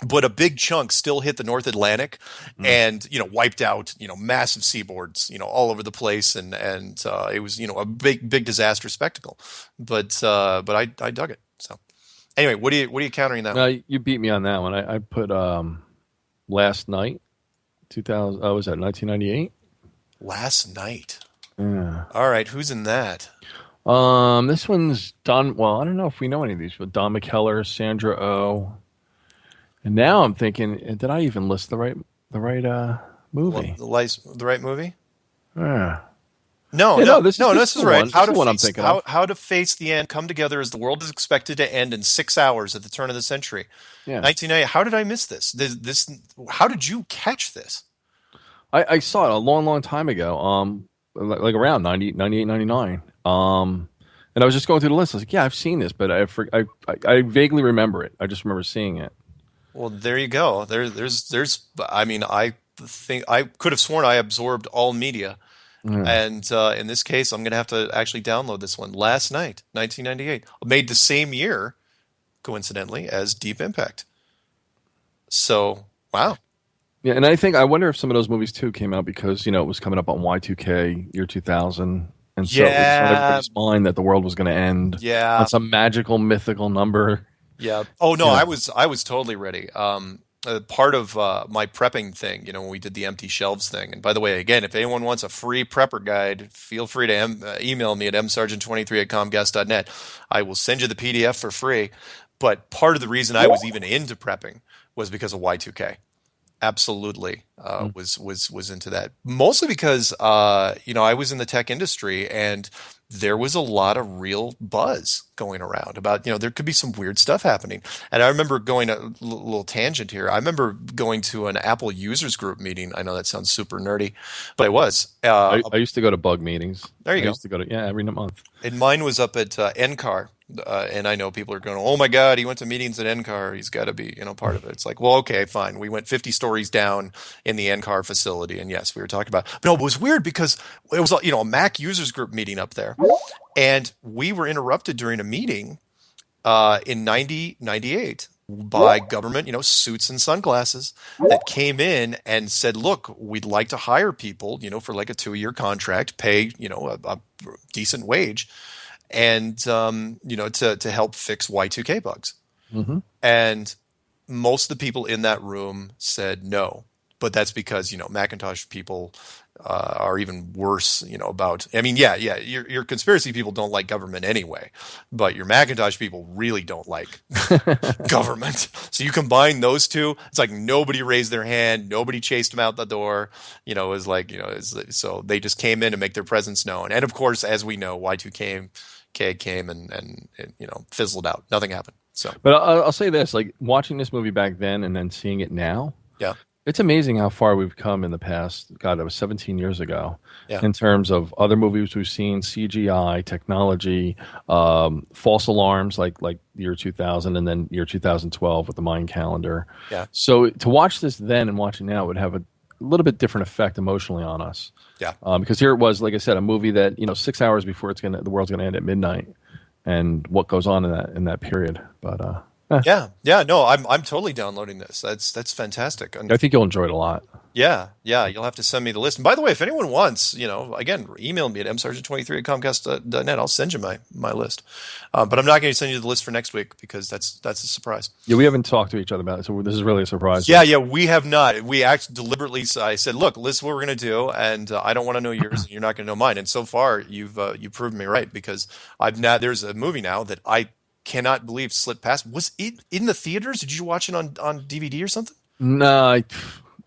but a big chunk still hit the North Atlantic and wiped out massive seaboards all over the place, and it was a big disaster spectacle. But I dug it. So anyway, what are you countering that? No, you beat me on that one. I put Last Night, 2000. Was that 1998? Last Night. Yeah. All right, who's in that? This one's Don. Well, I don't know if we know any of these, but Don McKellar, Sandra Oh, and now I'm thinking, did I even list the right movie? The right movie? Yeah. No, this is right. How to face the end, come together as the world is expected to end in 6 hours at the turn of the century. Yeah. 1980. How did I miss this? This. How did you catch this? I saw it a long time ago. Like around 98, 99. And I was just going through the list. I was like, yeah, I've seen this, but I vaguely remember it. I just remember seeing it. Well, there you go. There's. I mean, I think I could have sworn I absorbed all media, and in this case, I'm going to have to actually download this one. Last Night, 1998, made the same year, coincidentally, as Deep Impact. So, wow. Yeah, and I wonder if some of those movies too came out because it was coming up on Y2K, year 2000, and so it was on Yeah. everybody's mind that the world was going to end Yeah. on some magical, mythical number. Yeah. Oh no, You know. I was totally ready. Part of my prepping thing, when we did the empty shelves thing. And by the way, again, if anyone wants a free prepper guide, feel free to email me at msargent23@comcast.net. I will send you the PDF for free. But part of the reason I was even into prepping was because of Y2K. Absolutely, was into that. Mostly because I was in the tech industry and there was a lot of real buzz going around about there could be some weird stuff happening. And I remember going a little tangent here. I remember going to an Apple users group meeting. I know that sounds super nerdy, but I was. I used to go to bug meetings. There you go. I used to go to every month. And mine was up at NCAR. And I know people are going, oh my God, he went to meetings at NCAR. He's got to be, part of it. It's like, well, okay, fine. We went 50 stories down in the NCAR facility. And yes, we were talking about, but no, it was weird because it was, a Mac users group meeting up there. And we were interrupted during a meeting in 98 by government, suits and sunglasses that came in and said, look, we'd like to hire people, for like a 2-year contract, pay, a decent wage. And to help fix Y2K bugs. Mm-hmm. And most of the people in that room said no, but that's because Macintosh people are even worse. About your conspiracy people don't like government anyway, but your Macintosh people really don't like government. So you combine those two, it's like nobody raised their hand, nobody chased them out the door. It was like so they just came in to make their presence known. And of course, as we know, Y2K came and fizzled out. Nothing happened. So, but I'll say this: like watching this movie back then and then seeing it now, it's amazing how far we've come in the past. God, that was 17 years ago. Yeah. In terms of other movies we've seen, CGI, technology, false alarms like year 2000 and then year 2012 with the Mayan calendar. Yeah. So to watch this then and watch it now would have a little bit different effect emotionally on us. Yeah. Because here it was, like I said, a movie that 6 hours before the world's gonna end at midnight, and what goes on in that period. But no, I'm totally downloading this. That's fantastic. I think you'll enjoy it a lot. Yeah, you'll have to send me the list. And by the way, if anyone wants, again, email me at msargent23@comcast.net. I'll send you my list. But I'm not going to send you the list for next week because that's a surprise. Yeah, we haven't talked to each other about it, so this is really a surprise. Yeah, we have not. We actually deliberately, I said, look, list what we're going to do, and I don't want to know yours, and you're not going to know mine. And so far, you've proven me right because there's a movie now that I cannot believe slipped past. Was it in the theaters? Did you watch it on DVD or something? No,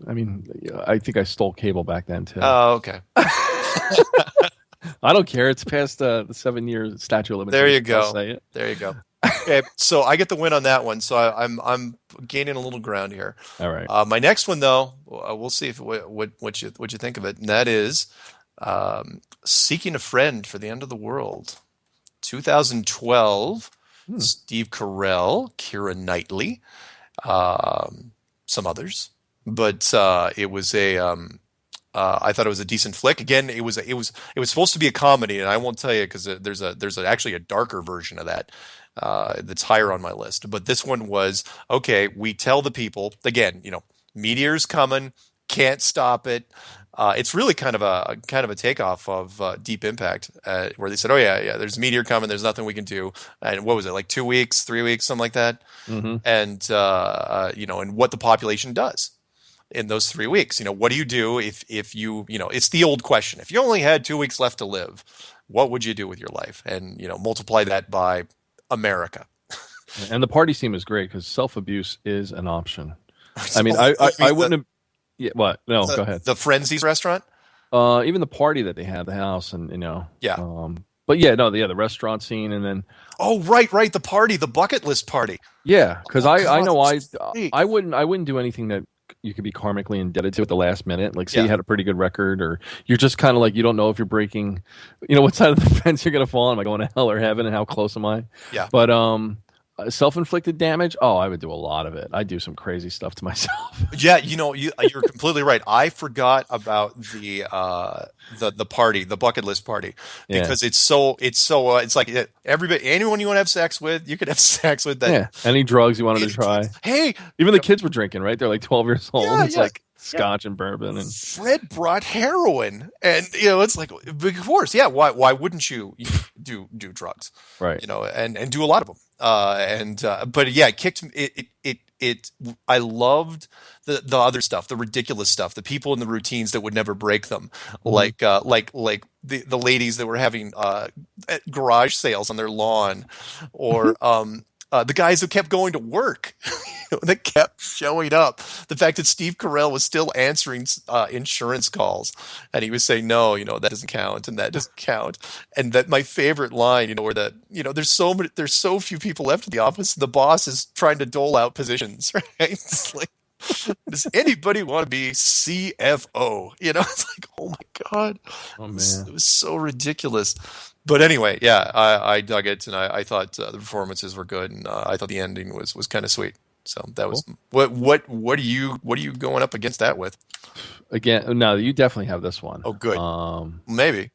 I think I stole cable back then too. Oh, okay. I don't care. It's past the 7-year statute of limitations. There you go. I'll say it. There you go. Okay, so I get the win on that one. So I'm gaining a little ground here. All right. My next one, though, we'll see what you think of it, and that is Seeking a Friend for the End of the World, 2012. Steve Carell, Keira Knightley, some others, but it was I thought it was a decent flick. Again, it was supposed to be a comedy, and I won't tell you because there's actually a darker version of that that's higher on my list. But this one was okay. We tell the people again, meteor's coming, can't stop it. It's really kind of a takeoff of Deep Impact, where they said, "Oh yeah, there's a meteor coming. There's nothing we can do." And what was it, like 2 weeks, 3 weeks, something like that? Mm-hmm. And and what the population does in those 3 weeks. What do you do if you it's the old question: if you only had 2 weeks left to live, what would you do with your life? And multiply that by America. And the party scene was great because self-abuse is an option. I mean, I wouldn't have. Yeah, what? No, go ahead. The Frenzies restaurant? Even the party that they had, the house, and Yeah. But the restaurant scene, and then. Oh, right, the party, the bucket list party. Yeah, because I know I wouldn't do anything that you could be karmically indebted to at the last minute. Like, say you had a pretty good record, or you're just kind of like you don't know if you're breaking, what side of the fence you're gonna fall on. Am I going to hell or heaven, and how close am I? Yeah. But Self-inflicted damage? Oh, I would do a lot of it. I do some crazy stuff to myself. Yeah, you're completely right. I forgot about the party, the bucket list party, because it's like anyone you want to have sex with, you could have sex with. That. Yeah, any drugs you wanted to try. Hey, even the kids were drinking, right? They're like 12 years old. Yeah, it's like scotch and bourbon. And Fred brought heroin, and it's like, of course, yeah. Why wouldn't you do drugs, right? And do a lot of them. But yeah, it kicked it. I loved the other stuff, the ridiculous stuff, the people in the routines that would never break them, like the ladies that were having garage sales on their lawn, or the guys who kept going to work, that kept showing up. The fact that Steve Carell was still answering insurance calls, and he was saying, no, that doesn't count, and that doesn't count. And that my favorite line, where there's so few people left in the office, the boss is trying to dole out positions, right? It's like, does anybody want to be CFO? It's like, oh my God. Oh man. It was so ridiculous. But anyway, yeah, I dug it, and I thought the performances were good, and I thought the ending was kind of sweet. So that was what are you going up against that with? Again, no, you definitely have this one. Oh, good. Maybe.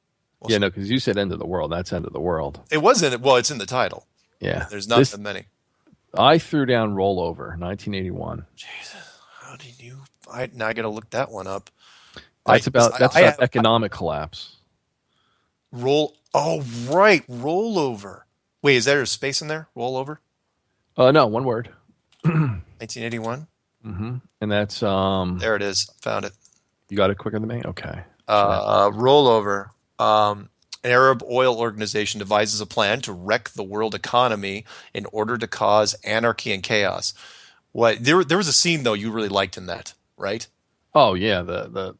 Yeah, no, because you said "End of the World." That's "End of the World." It wasn't. Well, it's in the title. Yeah, there's not that many. I threw down "Rollover," 1981. Jesus, how did you? Now I got to look that one up. That's about economic collapse. Oh, right, Rollover. Wait, is there a space in there? Rollover? No, one word. 1981. Mm-hmm. And that's there it is. Found it. You got it quicker than me? Okay. Rollover. An Arab oil organization devises a plan to wreck the world economy in order to cause anarchy and chaos. There was a scene though you really liked in that, right? Oh yeah, the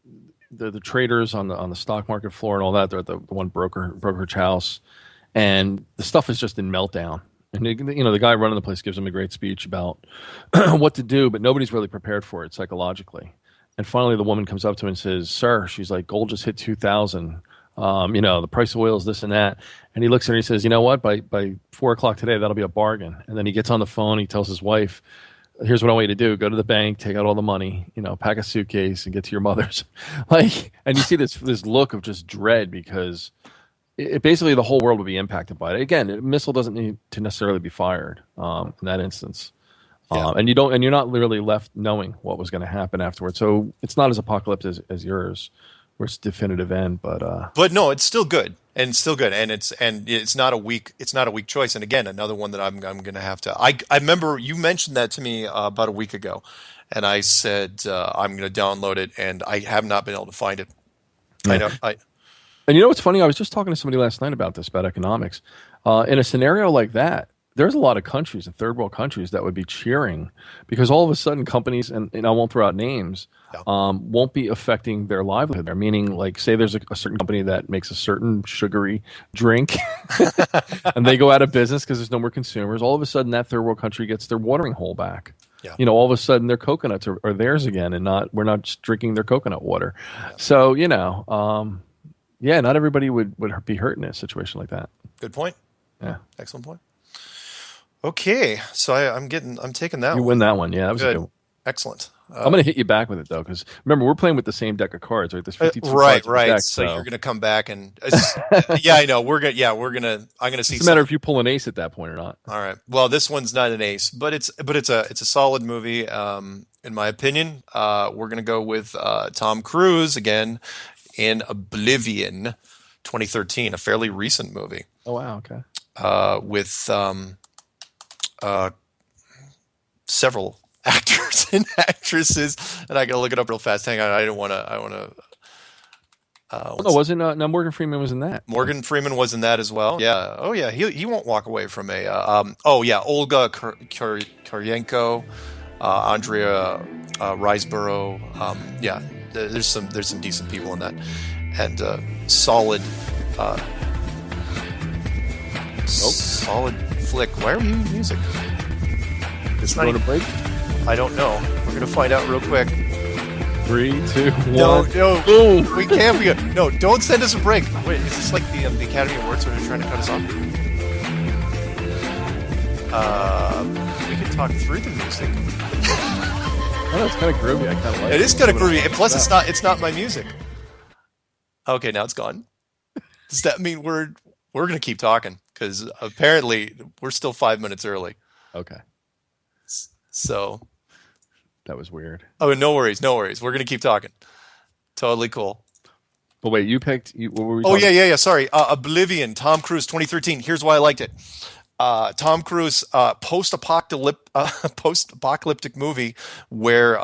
traders on the stock market floor and all that. They're at the one brokerage house, and the stuff is just in meltdown. And the guy running the place gives them a great speech about what to do, but nobody's really prepared for it psychologically. And finally, the woman comes up to him and says, "Sir," she's like, "gold just hit 2,000. The price of oil is this and that." And he looks at her and he says, "You know what? By 4:00 today, that'll be a bargain." And then he gets on the phone. He tells his wife, "Here's what I want you to do: go to the bank, take out all the money, pack a suitcase, and get to your mother's." And you see this look of just dread because it basically the whole world would be impacted by it. Again, a missile doesn't need to necessarily be fired in that instance. Yeah. And you're not really left knowing what was going to happen afterwards. So it's not as apocalyptic as yours, where it's definitive end. But no, it's still good, and it's not a weak choice. And again, another one that I'm going to have to. I remember you mentioned that to me about a week ago, and I said I'm going to download it, and I have not been able to find it. Yeah. I know. And you know what's funny? I was just talking to somebody last night about this, about economics. In a scenario like that, there's a lot of countries, in third world countries, that would be cheering because all of a sudden companies, and I won't throw out names, won't be affecting their livelihood there. Meaning, like, say there's a certain company that makes a certain sugary drink and they go out of business because there's no more consumers. All of a sudden, that third world country gets their watering hole back. Yeah. All of a sudden, their coconuts are theirs again, and we're not just drinking their coconut water. Yeah. So, not everybody would be hurt in a situation like that. Good point. Yeah. Excellent point. Okay, so I'm taking that one. You win that one. Yeah, that was good. A good one. Excellent. I'm going to hit you back with it though, because remember we're playing with the same deck of cards, right? There's 52 right. cards in the deck, so you're going to come back and yeah, I know. I'm going to see. It's a matter if you pull an ace at that point or not. All right. Well, this one's not an ace, but it's a solid movie, in my opinion. We're going to go with Tom Cruise again in Oblivion, 2013, a fairly recent movie. Oh wow, okay. With several actors and actresses, and I gotta look it up real fast. Hang on, I want to. Wasn't no Morgan Freeman was in that. Morgan Freeman was in that as well. Yeah. Oh yeah, he won't walk away from a. Olga Kurylenko, Andrea Riseborough. Yeah, there's some decent people in that, and solid. Solid flick. Why are we using music? It's not a break. I don't know. We're gonna find out real quick. 3, 2, 1. No, boom. We can't. No, don't send us a break. Wait, is this like the Academy Awards where they're trying to cut us off? We can talk through the music. Oh, that's kind of groovy. I kind of like it. It is kind of groovy. And plus, it's not my music. Okay, now it's gone. Does that mean we're going to keep talking? Because apparently we're still 5 minutes early. Okay. So. That was weird. Oh, no worries. We're going to keep talking. Totally cool. But wait, you picked. What were we Oh, talking yeah. Sorry. Oblivion, Tom Cruise, 2013. Here's why I liked it. Tom Cruise post-apocalyptic movie where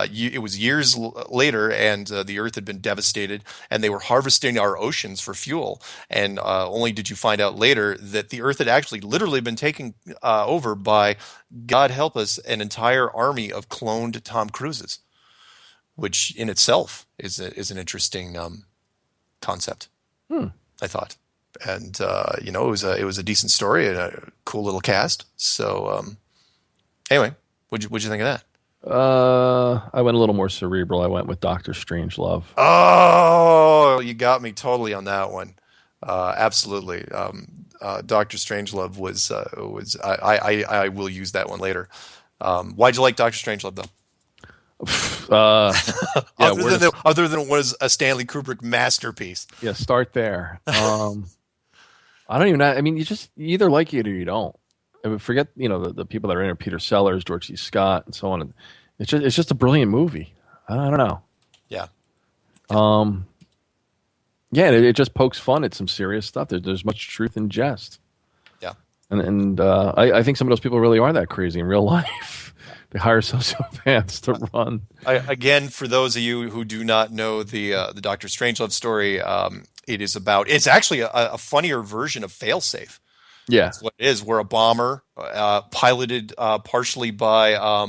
it was years later and the Earth had been devastated and they were harvesting our oceans for fuel. And only did you find out later that the Earth had actually literally been taken over by, God help us, an entire army of cloned Tom Cruises, which in itself is an interesting concept, I thought. And it was a decent story and a cool little cast. So anyway, what'd you think of that? I went a little more cerebral. I went with Doctor Strangelove. Oh, you got me totally on that one. Absolutely. Doctor Strangelove was I will use that one later. Why'd you like Doctor Strangelove though? Other than it was a Stanley Kubrick masterpiece. Yeah, start there. I don't even know. I mean, you either like it or you don't. I mean, forget the people that are in it, Peter Sellers, George C. Scott, and so on. It's just a brilliant movie. I don't know. Yeah. Yeah, it just pokes fun at some serious stuff. There's much truth in jest. Yeah. And I think some of those people really are that crazy in real life. They hire sociopaths to run. Again, for those of you who do not know the Doctor Strangelove story, it's actually a funnier version of Failsafe. Yeah. That's what it is. We're a bomber piloted partially by,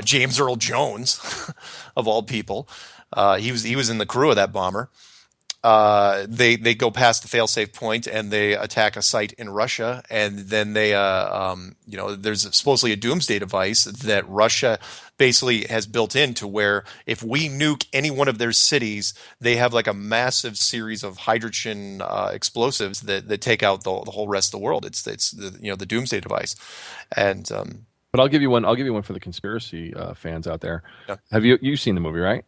James Earl Jones, of all people. He was in the crew of that bomber. They go past the failsafe point and they attack a site in Russia, and then they there's supposedly a doomsday device that Russia basically has built in to where if we nuke any one of their cities, they have like a massive series of hydrogen explosives that take out the whole rest of the world. It's the doomsday device, and but I'll give you one for the conspiracy fans out there. Yeah. Have you've seen the movie, right?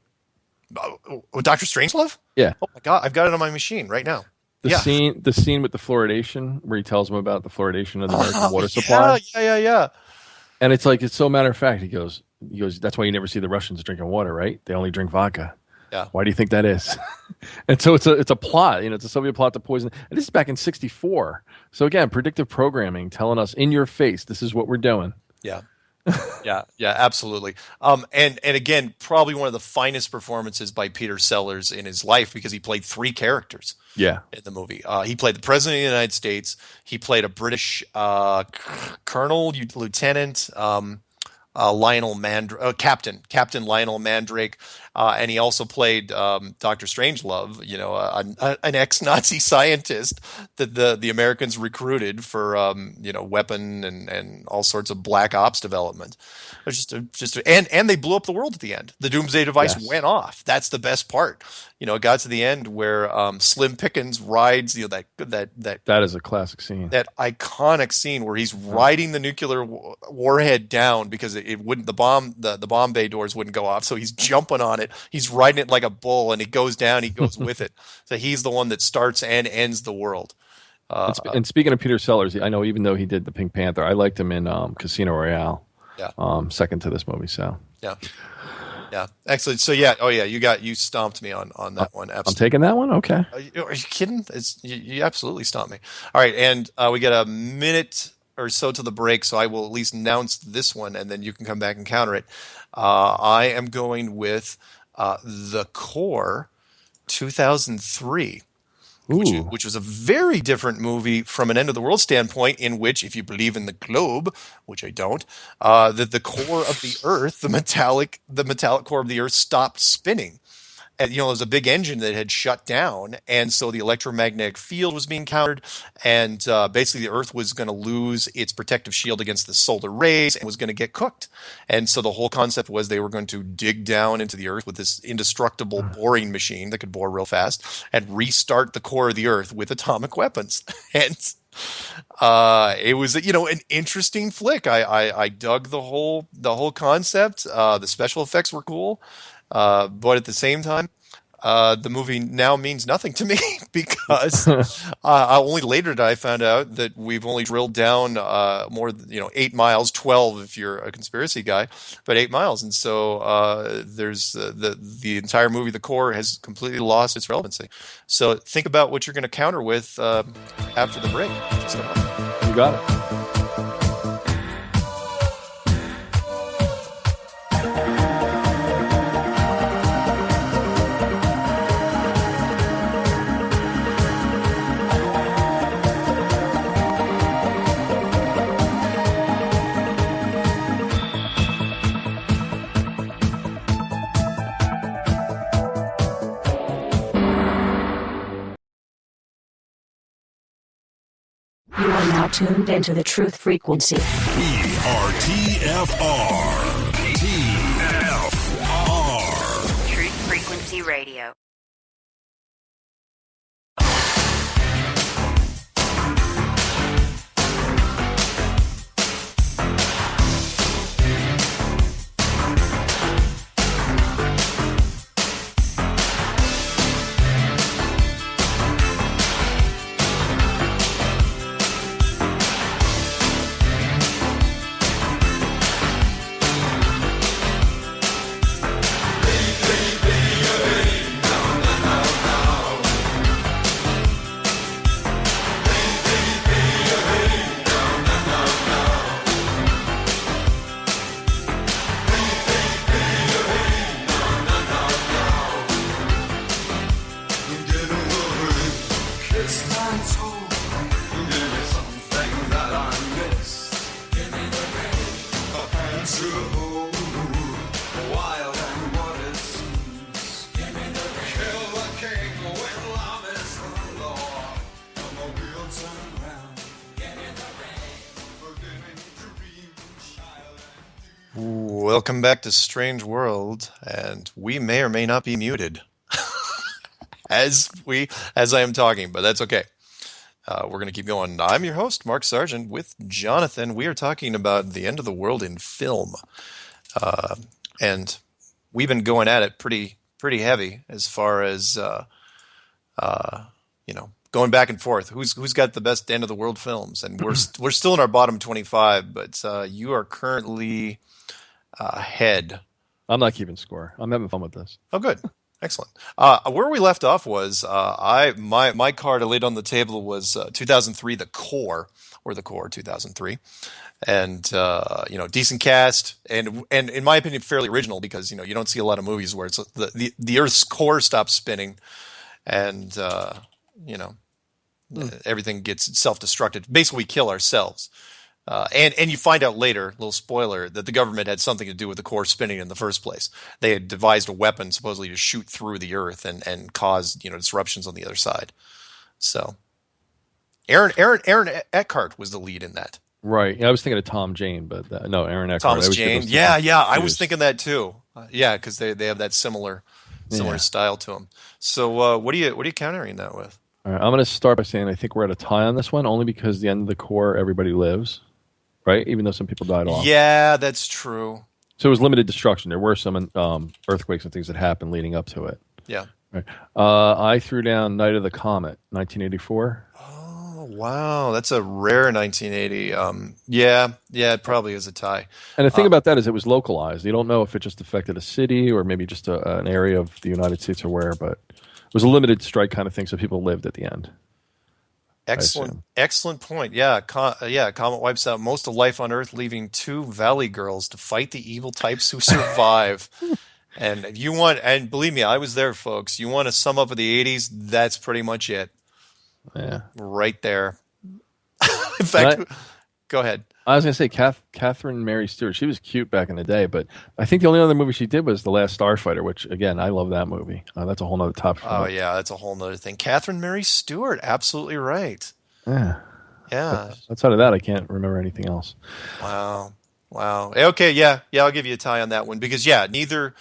Dr. Strangelove? Yeah. Oh my God, I've got it on my machine right now. The scene with the fluoridation, where he tells them about the fluoridation of the American water supply. Yeah. And it's so matter of fact. He goes, that's why you never see the Russians drinking water, right? They only drink vodka. Yeah. Why do you think that is? And so it's a plot. It's a Soviet plot to poison. And this is back in '64. So again, predictive programming telling us in your face, this is what we're doing. Yeah. Yeah, absolutely. And again, probably one of the finest performances by Peter Sellers in his life, because he played three characters. Yeah. In the movie, he played the president of the United States. He played a British colonel, lieutenant, Captain Lionel Mandrake, and he also played Dr. Strangelove, an ex-Nazi scientist that the Americans recruited for weapon and all sorts of black ops development. And they blew up the world at the end. The doomsday device went off. That's the best part. It got to the end where Slim Pickens rides that is a classic scene. That iconic scene where he's riding the nuclear warhead down because it wouldn't, the bomb bay doors wouldn't go off, so he's jumping on it. He's riding it like a bull, and it goes down. He goes with it. So he's the one that starts and ends the world. And speaking of Peter Sellers, I know even though he did the Pink Panther, I liked him in Casino Royale. Yeah. Second to this movie. So yeah, excellent. So you stomped me on that one. Absolutely. I'm taking that one. Okay. Are you kidding? You absolutely stomped me. All right, and we got a minute or so to the break, so I will at least announce this one, and then you can come back and counter it. I am going with The Core, 2003. Which was a very different movie from an end of the world standpoint, in which, if you believe in the globe, which I don't, that the core of the Earth, the metallic core of the Earth, stopped spinning. And, there was a big engine that had shut down, and so the electromagnetic field was being countered, and basically the Earth was going to lose its protective shield against the solar rays and was going to get cooked. And so the whole concept was they were going to dig down into the Earth with this indestructible boring machine that could bore real fast and restart the core of the Earth with atomic weapons. And It was, an interesting flick. I dug the whole concept. The special effects were cool, but at the same time, the movie now means nothing to me because only later did I found out that we've only drilled down more, 8 miles, 12 if you're a conspiracy guy, but 8 miles, and so there's the entire movie, the core, has completely lost its relevancy. So think about what you're going to counter with after the break. You got it. You are now tuned into the truth frequency. We are TFR. TFR. Truth Frequency Radio. Welcome back to Strange World, and we may or may not be muted as I am talking, but that's okay. We're going to keep going. I'm your host, Mark Sargent, with Jonathan. We are talking about the end of the world in film, and we've been going at it pretty heavy as far as going back and forth. Who's got the best end of the world films? And we're still in our bottom 25, but you are currently ahead. I'm not keeping score. I'm having fun with this. Oh, good. Excellent. Where we left off was my card I laid on the table was 2003, The Core 2003, and decent cast, and in my opinion fairly original, because you don't see a lot of movies where it's the Earth's core stops spinning, and everything gets self-destructed. Basically, we kill ourselves. And you find out later, little spoiler, that the government had something to do with the core spinning in the first place. They had devised a weapon supposedly to shoot through the Earth and cause disruptions on the other side. So, Aaron Eckhart was the lead in that. Right. Yeah, I was thinking of Tom Jane, but no, Aaron Eckhart. Thomas Jane. Yeah. I was thinking that too. Because they have that similar style to them. So, what are you countering that with? All right, I'm going to start by saying I think we're at a tie on this one, only because the end of the core, everybody lives. Right, even though some people died off. Yeah, that's true. So it was limited destruction. There were some earthquakes and things that happened leading up to it. Yeah. Right. I threw down Night of the Comet, 1984. Oh, wow. That's a rare 1980. Yeah, it probably is a tie. And the thing about that is it was localized. You don't know if it just affected a city or maybe just an area of the United States or where, but it was a limited strike kind of thing, so people lived at the end. Excellent point. Yeah, Comet wipes out most of life on Earth, leaving 2 Valley girls to fight the evil types who survive. And believe me, I was there, folks. You want to sum up of the 80s? That's pretty much it. Yeah, right there. In fact, go ahead. I was going to say Catherine Mary Stewart. She was cute back in the day, but I think the only other movie she did was The Last Starfighter, which, again, I love that movie. That's a whole nother topic. Oh, yeah, that's a whole nother thing. Catherine Mary Stewart, absolutely right. Yeah. Yeah. Outside of that, I can't remember anything else. Wow. Okay, yeah, I'll give you a tie on that one because, neither...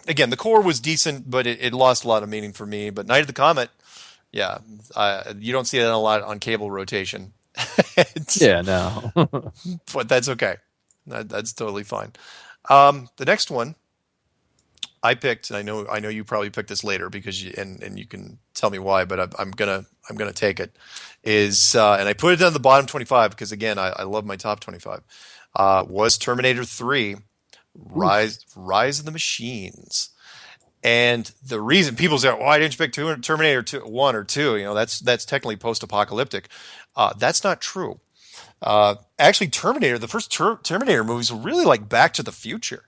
again, the core was decent, but it lost a lot of meaning for me. But Night of the Comet... Yeah. You don't see that a lot on cable rotation. Yeah, no. But that's okay. That's totally fine. The next one I picked, and I know you probably picked this later because and you can tell me why, but I'm gonna take it. And I put it down the bottom 25 because again I love my top 25. Was Terminator 3, Rise of the Machines. And the reason people say, "Why didn't you pick Terminator 2, 1 or 2?" That's technically post-apocalyptic. That's not true. Actually, the first Terminator movies were really like Back to the Future,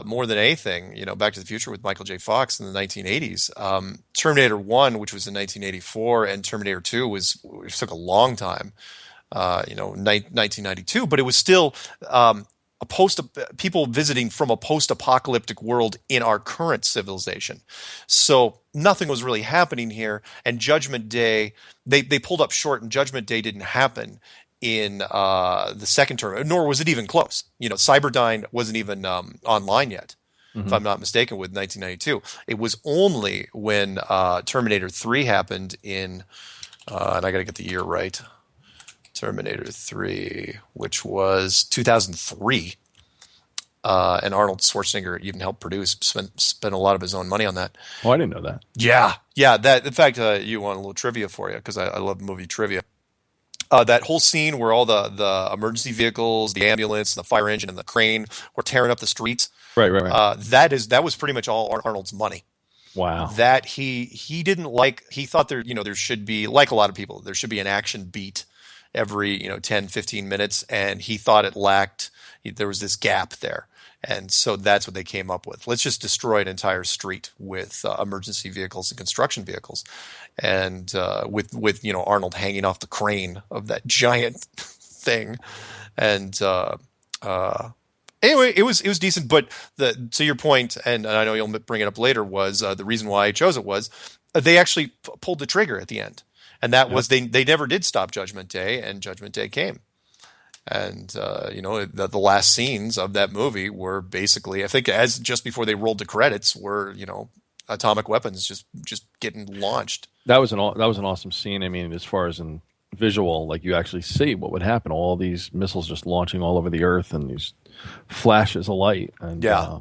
more than anything. Back to the Future with Michael J. Fox in the 1980s. Terminator 1, which was in 1984, and Terminator 2 which took a long time. 1992, but it was still people visiting from a post-apocalyptic world in our current civilization. So nothing was really happening here. And Judgment Day, they pulled up short, and Judgment Day didn't happen in the second term, nor was it even close. Cyberdyne wasn't even online yet, if I'm not mistaken, with 1992. It was only when Terminator 3 happened in, and I got to get the year right, Terminator 3, which was 2003. And Arnold Schwarzenegger even helped produce, spent a lot of his own money on that. Oh, I didn't know that. Yeah. That, in fact, you want a little trivia for you, because I love movie trivia. That whole scene where all the emergency vehicles, the ambulance, the fire engine, and the crane were tearing up the streets. Right. That was pretty much all Arnold's money. Wow. That he didn't like. He thought there should be, like a lot of people, there should be an action beat every 10, 15 minutes, and he thought it lacked. There was this gap there, and so that's what they came up with. Let's just destroy an entire street with emergency vehicles and construction vehicles, and with Arnold hanging off the crane of that giant thing, and anyway, it was decent. But to your point, and I know you'll bring it up later, was the reason why I chose it was they actually pulled the trigger at the end. And that was they never did stop Judgment Day, and Judgment Day came. And the last scenes of that movie were basically, I think, as just before they rolled the credits, were atomic weapons just getting launched. That was an awesome scene. I mean, as far as in visual, like you actually see what would happen. All these missiles just launching all over the earth, and these flashes of light. And, Yeah.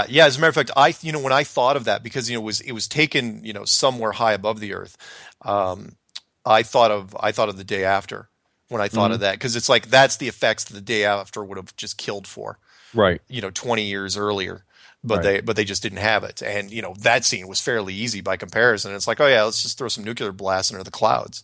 As a matter of fact, when I thought of that, because it was taken somewhere high above the earth. I thought of the day after when I thought of that, because it's like that's the effects that the day after would have just killed for, right? 20 years earlier, but right. they just didn't have it, and that scene was fairly easy by comparison. It's like, oh yeah, let's just throw some nuclear blasts into the clouds,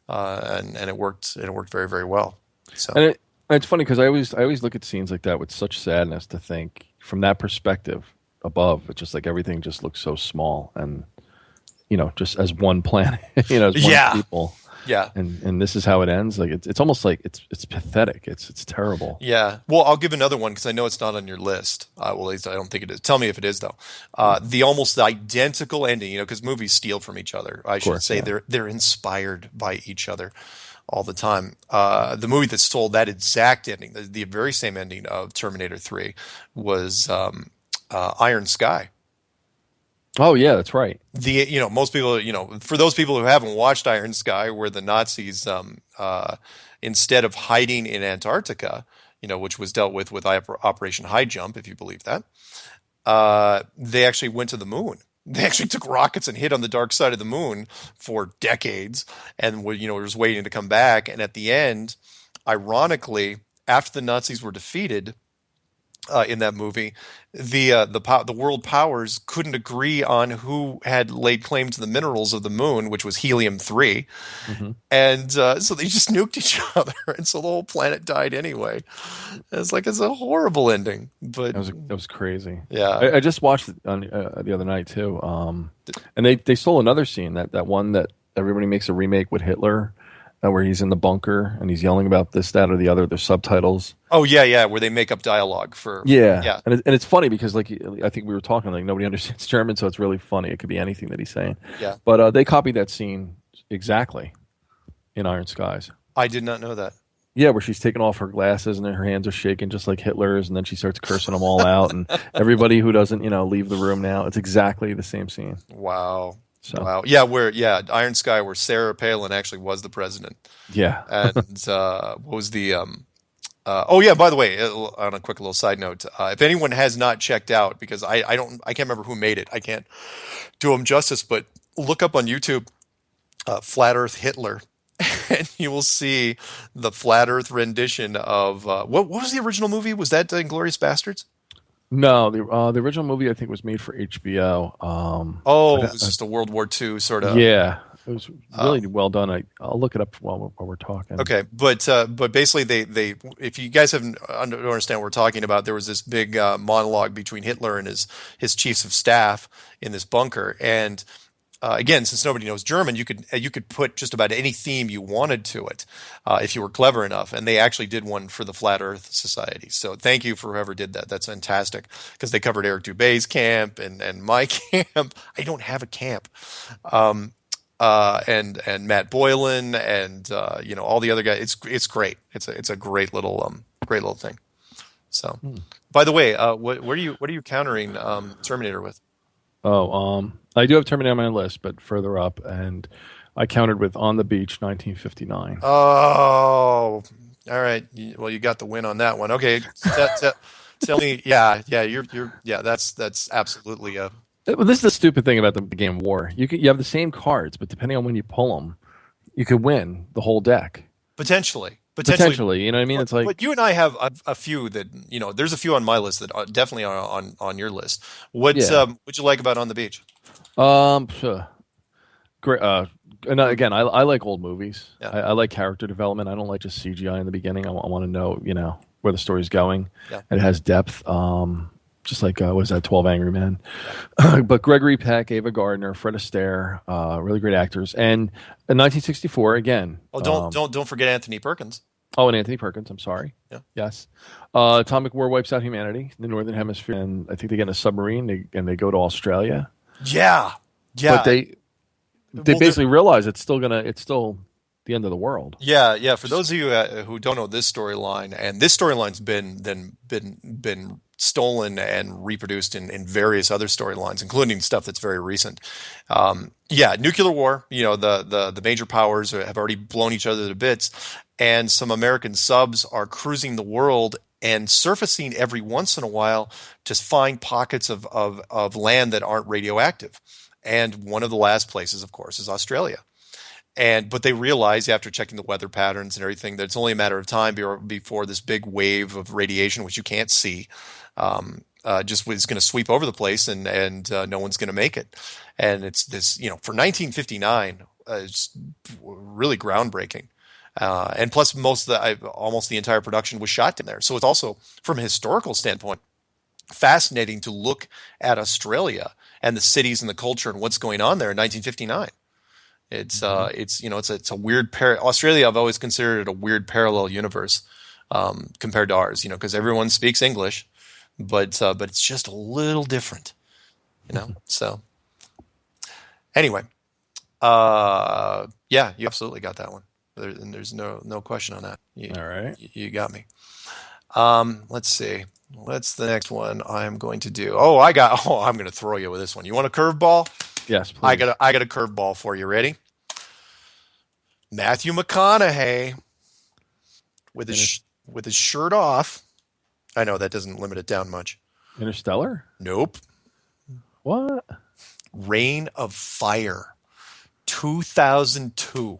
and it worked. And it worked very, very well. So and it's funny because I always look at scenes like that with such sadness to think from that perspective above. It's just like everything just looks so small and. Just as one planet, as one people. Yeah. And this is how it ends. Like it's almost like it's pathetic. It's terrible. Yeah. Well, I'll give another one because I know it's not on your list. Well, at least I don't think it is. Tell me if it is though. The almost identical ending, because movies steal from each other. I should say they're inspired by each other all the time. The movie that stole that exact ending, the very same ending of Terminator 3 was Iron Sky. Oh yeah, that's right. Most people, for those people who haven't watched Iron Sky, where the Nazis, instead of hiding in Antarctica, which was dealt with Operation High Jump, if you believe that, they actually went to the moon. They actually took rockets and hit on the dark side of the moon for decades, and were just waiting to come back. And at the end, ironically, after the Nazis were defeated. In that movie, the world powers couldn't agree on who had laid claim to the minerals of the moon, which was helium-3, and so they just nuked each other, and so the whole planet died anyway. It's a horrible ending, but that was crazy. Yeah, I just watched it on the other night too, and they stole another scene that one that everybody makes a remake with Hitler. Where he's in the bunker and he's yelling about this, that, or the other. There's subtitles. Oh yeah, where they make up dialogue for. Yeah. And it's funny because I think we were talking nobody understands German, so it's really funny. It could be anything that he's saying. Yeah. But they copied that scene exactly in Iron Skies. I did not know that. Yeah, where she's taking off her glasses and then her hands are shaking just like Hitler's, and then she starts cursing them all out, and everybody who doesn't leave the room now. It's exactly the same scene. Wow. So Wow. Iron Sky, where Sarah Palin actually was the president. yeah. And what was the oh yeah, by the way, on a quick little side note, if anyone has not checked out, because I can't remember who made it, I can't do them justice, but look up on YouTube Flat Earth Hitler, and you will see the Flat Earth rendition of what was the original movie? Was that Inglourious Bastards? No, the original movie I think was made for HBO. Oh, it was just a World War II sort of. Yeah, it was really well done. I'll look it up while we're talking. Okay, but basically they if you guys don't understand what we're talking about, there was this big monologue between Hitler and his chiefs of staff in this bunker, and again, since nobody knows German, you could put just about any theme you wanted to it if you were clever enough, and they actually did one for the Flat Earth Society. So thank you for whoever did that. That's fantastic because they covered Eric Dubé's camp and my camp. I don't have a camp. And Matt Boylan and all the other guys. It's great. It's a great little thing. So, by the way, what are you countering Terminator with? I do have Terminator on my list, but further up, and I countered with On the Beach, 1959. Oh, all right. Well, you got the win on that one. Okay, tell me. Yeah, that's absolutely a. Well, this is the stupid thing about the game War. You have the same cards, but depending on when you pull them, you could win the whole deck. Potentially, you know what I mean? It's like, but you and I have a few that there's a few on my list that are definitely are on your list. What'd you like about On the Beach? Great. And again, I like old movies. Yeah. I like character development. I don't like just CGI in the beginning. I want to know, where the story's going. Yeah. And it has depth. Just like, what is that, 12 Angry Men? But Gregory Peck, Ava Gardner, Fred Astaire, really great actors. And in 1964, again. Oh, don't forget Anthony Perkins. Oh, and Anthony Perkins, I'm sorry. Yeah. Yes. Atomic War wipes out humanity, the Northern Hemisphere, and I think they get in a submarine and they go to Australia. Yeah. But they basically realize it's still the end of the world. Yeah. For those of you who don't know this storyline, and this storyline's been stolen and reproduced in various other storylines, including stuff that's very recent. Nuclear war. The major powers have already blown each other to bits, and some American subs are cruising the world and surfacing every once in a while to find pockets of land that aren't radioactive. And one of the last places, of course, is Australia. But they realize after checking the weather patterns and everything that it's only a matter of time before this big wave of radiation, which you can't see, just is going to sweep over the place, and no one's going to make it. And it's this, for 1959, it's really groundbreaking. And plus, almost the entire production was shot in there. So it's also, from a historical standpoint, fascinating to look at Australia and the cities and the culture and what's going on there in 1959. It's a weird Australia. I've always considered it a weird parallel universe compared to ours. Because everyone speaks English, but it's just a little different. So anyway, you absolutely got that one. There's no question on that. All right, you got me. Let's see. What's the next one I'm going to do? I'm going to throw you with this one. You want a curveball? Yes, please. I got a curveball for you. Ready? Matthew McConaughey with his shirt off. I know that doesn't limit it down much. Interstellar? Nope. What? Reign of Fire, 2002.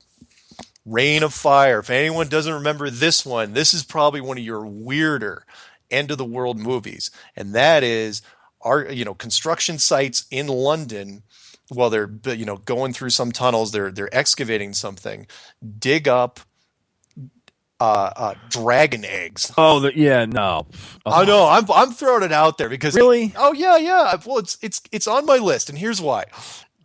Reign of Fire. If anyone doesn't remember this one, this is probably one of your weirder end of the world movies, and that is our construction sites in London. While they're going through some tunnels, they're excavating something, dig up dragon eggs. Oh, no. I know. I'm throwing it out there because really. Oh yeah. Well, it's on my list, and here's why.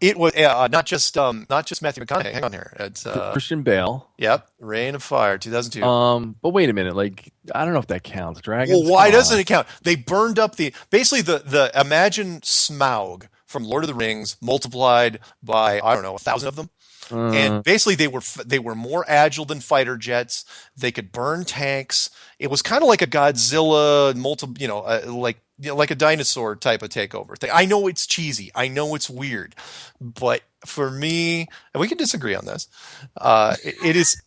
It was not just Matthew McConaughey. Hang on here. It's Christian Bale. Yep, Reign of Fire, 2002. But wait a minute. Like, I don't know if that counts. Dragons. Well, why doesn't it count? They burned up the imagine Smaug from Lord of the Rings multiplied by 1,000 of them. And basically, they were more agile than fighter jets. They could burn tanks. It was kind of like a Godzilla, like a dinosaur type of takeover thing. I know it's cheesy. I know it's weird, but for me, and we can disagree on this, it is.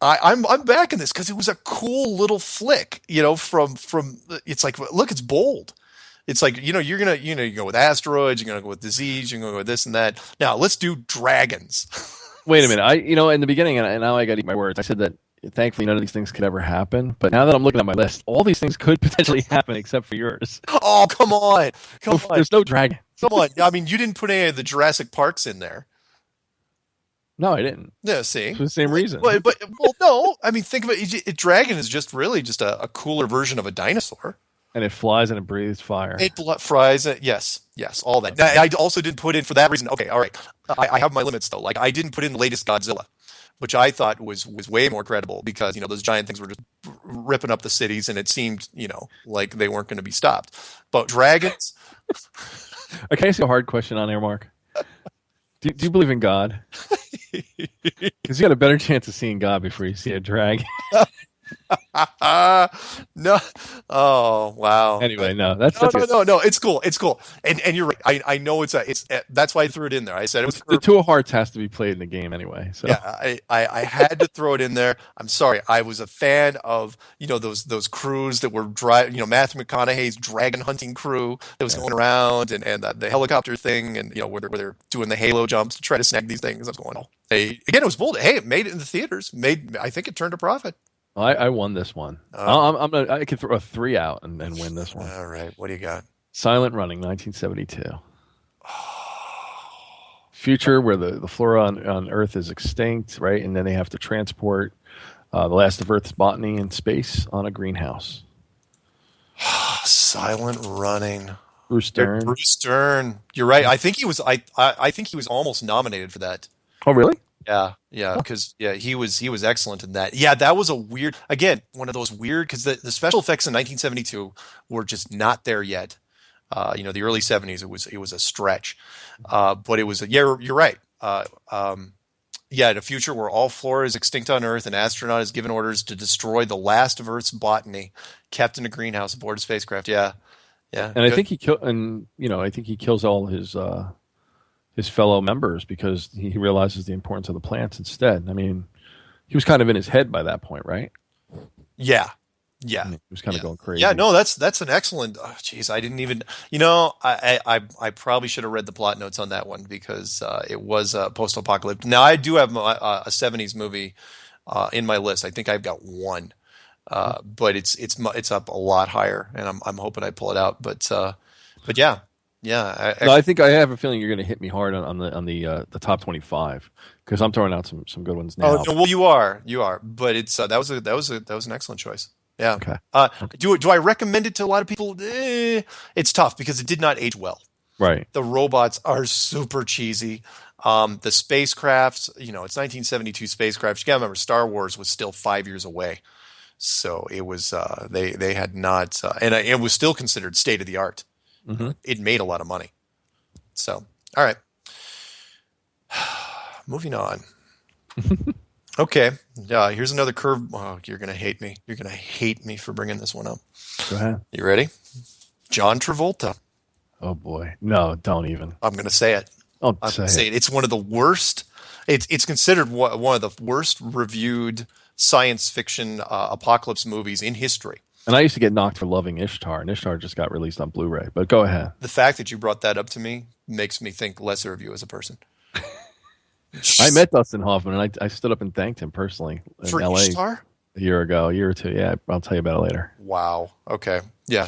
I'm backing this because it was a cool little flick. From it's like, look, it's bold. It's like, you're gonna you go with asteroids, you're gonna go with disease, you're gonna go with this and that. Now let's do dragons. Wait a minute. In the beginning, and now I got to eat my words. I said that thankfully none of these things could ever happen. But now that I'm looking at my list, all these things could potentially happen except for yours. Oh, come on. There's no dragon. Come on. I mean, you didn't put any of the Jurassic Parks in there. No, I didn't. Yeah, see? For the same reason. But no. I mean, think of it. Dragon is just really just a cooler version of a dinosaur. And it flies and it breathes fire. It fries. Yes, all that. Now, I also didn't put in for that reason. Okay, all right. I have my limits though. Like I didn't put in the latest Godzilla, which I thought was way more credible because those giant things were just ripping up the cities, and it seemed like they weren't going to be stopped. But dragons. Okay, I see a hard question on there, Mark. Do you believe in God? Because you got a better chance of seeing God before you see a dragon. No. Oh, wow. Anyway, no. No. It's cool. And you're right. I know it's that's why I threw it in there. I said it was the two hearts has to be played in the game anyway. So yeah, I had to throw it in there. I'm sorry. I was a fan of those crews that were Matthew McConaughey's dragon hunting crew that was going around and the helicopter thing and where they're doing the halo jumps to try to snag these things. That's going on. Again, it was bold. Hey, it made it in the theaters. I think it turned a profit. I won this one. I could throw a 3 out and win this one. All right. What do you got? Silent Running, 1972. Future where the flora on Earth is extinct, right? And then they have to transport the last of Earth's botany in space on a greenhouse. Silent Running. Bruce Dern. Bruce Dern. You're right. I think he was. I think he was almost nominated for that. Oh, really? Yeah, because he was excellent in that. Yeah, that was one of those weird because the special effects in 1972 were just not there yet. The early 70s it was a stretch, but it was you're right. In a future where all flora is extinct on Earth, an astronaut is given orders to destroy the last of Earth's botany, kept in a greenhouse aboard a spacecraft. Yeah. And I think he kills all his fellow members because he realizes the importance of the plants instead. I mean, he was kind of in his head by that point, right? Yeah. He was kind of going crazy. Yeah, no, that's an excellent. I didn't even. I probably should have read the plot notes on that one because it was post-apocalyptic. Now I do have a 70s movie in my list. I think I've got one, but it's up a lot higher, and I'm hoping I pull it out. But yeah. Yeah, I think I have a feeling you're going to hit me hard on the top 25 because I'm throwing out some good ones now. Oh no, well, you are, but it's that was an excellent choice. Yeah. Okay. Do I recommend it to a lot of people? It's tough because it did not age well. Right. The robots are super cheesy. The spacecrafts, it's 1972 spacecraft. You got to remember, Star Wars was still 5 years away, so it was they had not, and it was still considered state of the art. Mm-hmm. It made a lot of money. So, all right. Moving on. Okay. Yeah, here's another curve. Oh, you're going to hate me. You're going to hate me for bringing this one up. Go ahead. You ready? John Travolta. Oh, boy. No, don't even. I'm going to say it. I'm going to say it. It's one of the worst. It's considered one of the worst reviewed science fiction apocalypse movies in history. And I used to get knocked for loving Ishtar, and Ishtar just got released on Blu-ray. But go ahead. The fact that you brought that up to me makes me think lesser of you as a person. I met Dustin Hoffman, and I stood up and thanked him personally in for LA Ishtar? a year or two. Yeah, I'll tell you about it later. Wow. Okay. Yeah.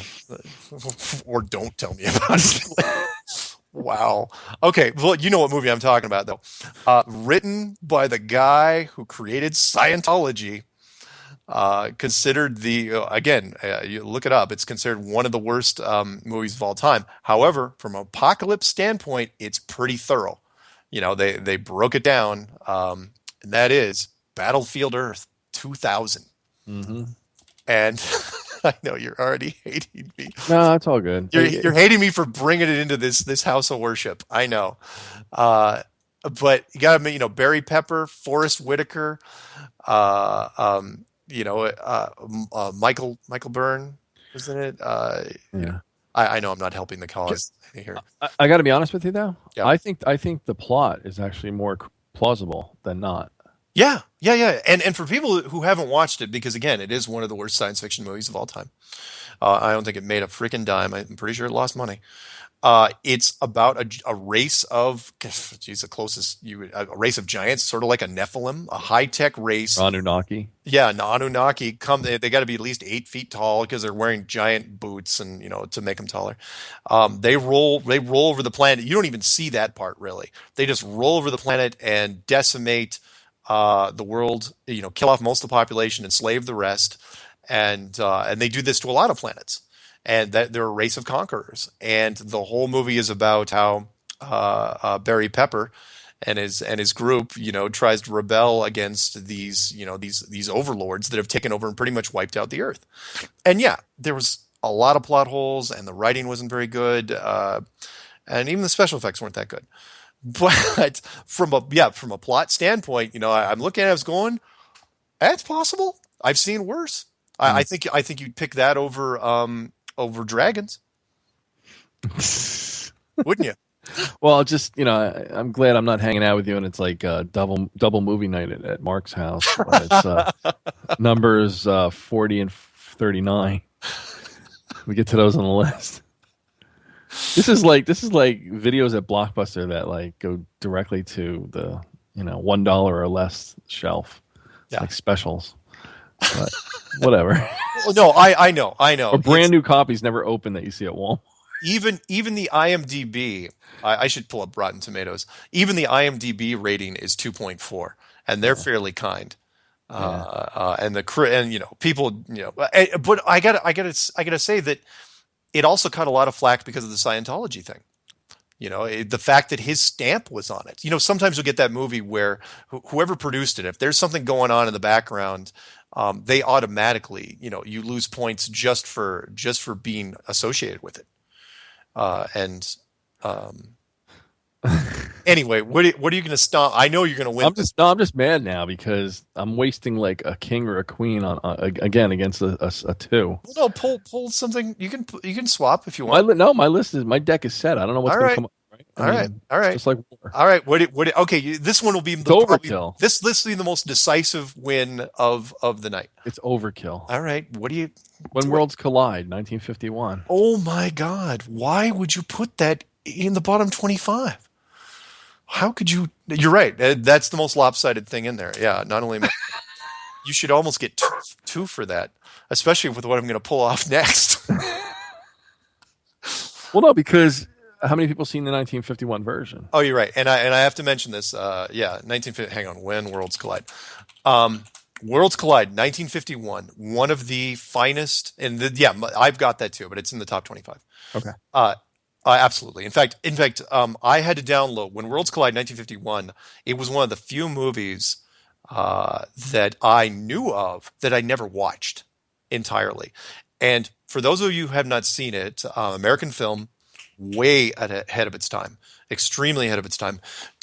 Or don't tell me about it. Wow. Okay. Well, you know what movie I'm talking about, though. Written by the guy who created Scientology. Considered you look it up, it's considered one of the worst movies of all time. However, from an apocalypse standpoint, it's pretty thorough. They broke it down, and that is Battlefield Earth 2000. Mm-hmm. And I know you're already hating me. No, it's all good. You're hating me for bringing it into this house of worship. I know. but you got to, Barry Pepper, Forrest Whitaker, Michael Byrne, isn't it? Yeah. I know I'm not helping the cause here. I got to be honest with you though. Yeah. I think the plot is actually more plausible than not. Yeah. And for people who haven't watched it, because again, it is one of the worst science fiction movies of all time. I don't think it made a freaking dime. I'm pretty sure it lost money. It's about a race of, geez, a race of giants, sort of like a Nephilim, a high-tech race. Anunnaki. Yeah, an Anunnaki they got to be at least 8 feet tall because they're wearing giant boots and, to make them taller. They roll over the planet. You don't even see that part really. They just roll over the planet and decimate the world, kill off most of the population, enslave the rest. And they do this to a lot of planets. And that they're a race of conquerors, and the whole movie is about how Barry Pepper and his group, tries to rebel against these overlords that have taken over and pretty much wiped out the Earth. And yeah, there was a lot of plot holes, and the writing wasn't very good, and even the special effects weren't that good. But from a plot standpoint, I'm looking at it, I was going, that's possible. I've seen worse. I think you'd pick that over dragons, wouldn't you? Well, just I'm glad I'm not hanging out with you, and it's like double movie night at Mark's house. It's numbers 40 and 39. We get to those on the list. This is like videos at Blockbuster that like go directly to the $1 or less shelf, like specials. But whatever. Well, no, I know. Or brand new copies never open that you see at Walmart. Even the IMDb, I should pull up Rotten Tomatoes. Even the IMDb rating is 2.4, and they're fairly kind. And people, but I gotta say that it also caught a lot of flack because of the Scientology thing. The fact that his stamp was on it. Sometimes you'll get that movie where whoever produced it, if there's something going on in the background, they automatically, you lose points just for being associated with it. Anyway, what are you going to stop? I know you're going to win. I'm just mad now because I'm wasting like a king or a queen on again against a 2. Well, no, pull something. You can swap if you want. My deck is set. I don't know what's going to come up. Right? All right. Just like war. All right. Okay. This one will be overkill. This will be the most decisive win of the night. It's overkill. All right. When Worlds Collide, 1951. Oh my God! Why would you put that in the bottom 25? How could you? You're right. That's the most lopsided thing in there. Yeah. Not only you should almost get two for that, especially with what I'm going to pull off next. Well, no, because. How many people seen the 1951 version? Oh, you're right, and I have to mention this. 1950. Hang on, When Worlds Collide. Worlds Collide, 1951. One of the finest, I've got that too, but it's in the top 25. Okay. Absolutely. In fact, I had to download When Worlds Collide, 1951. It was one of the few movies that I knew of that I never watched entirely. And for those of you who have not seen it, American film. Way ahead of its time, extremely ahead of its time.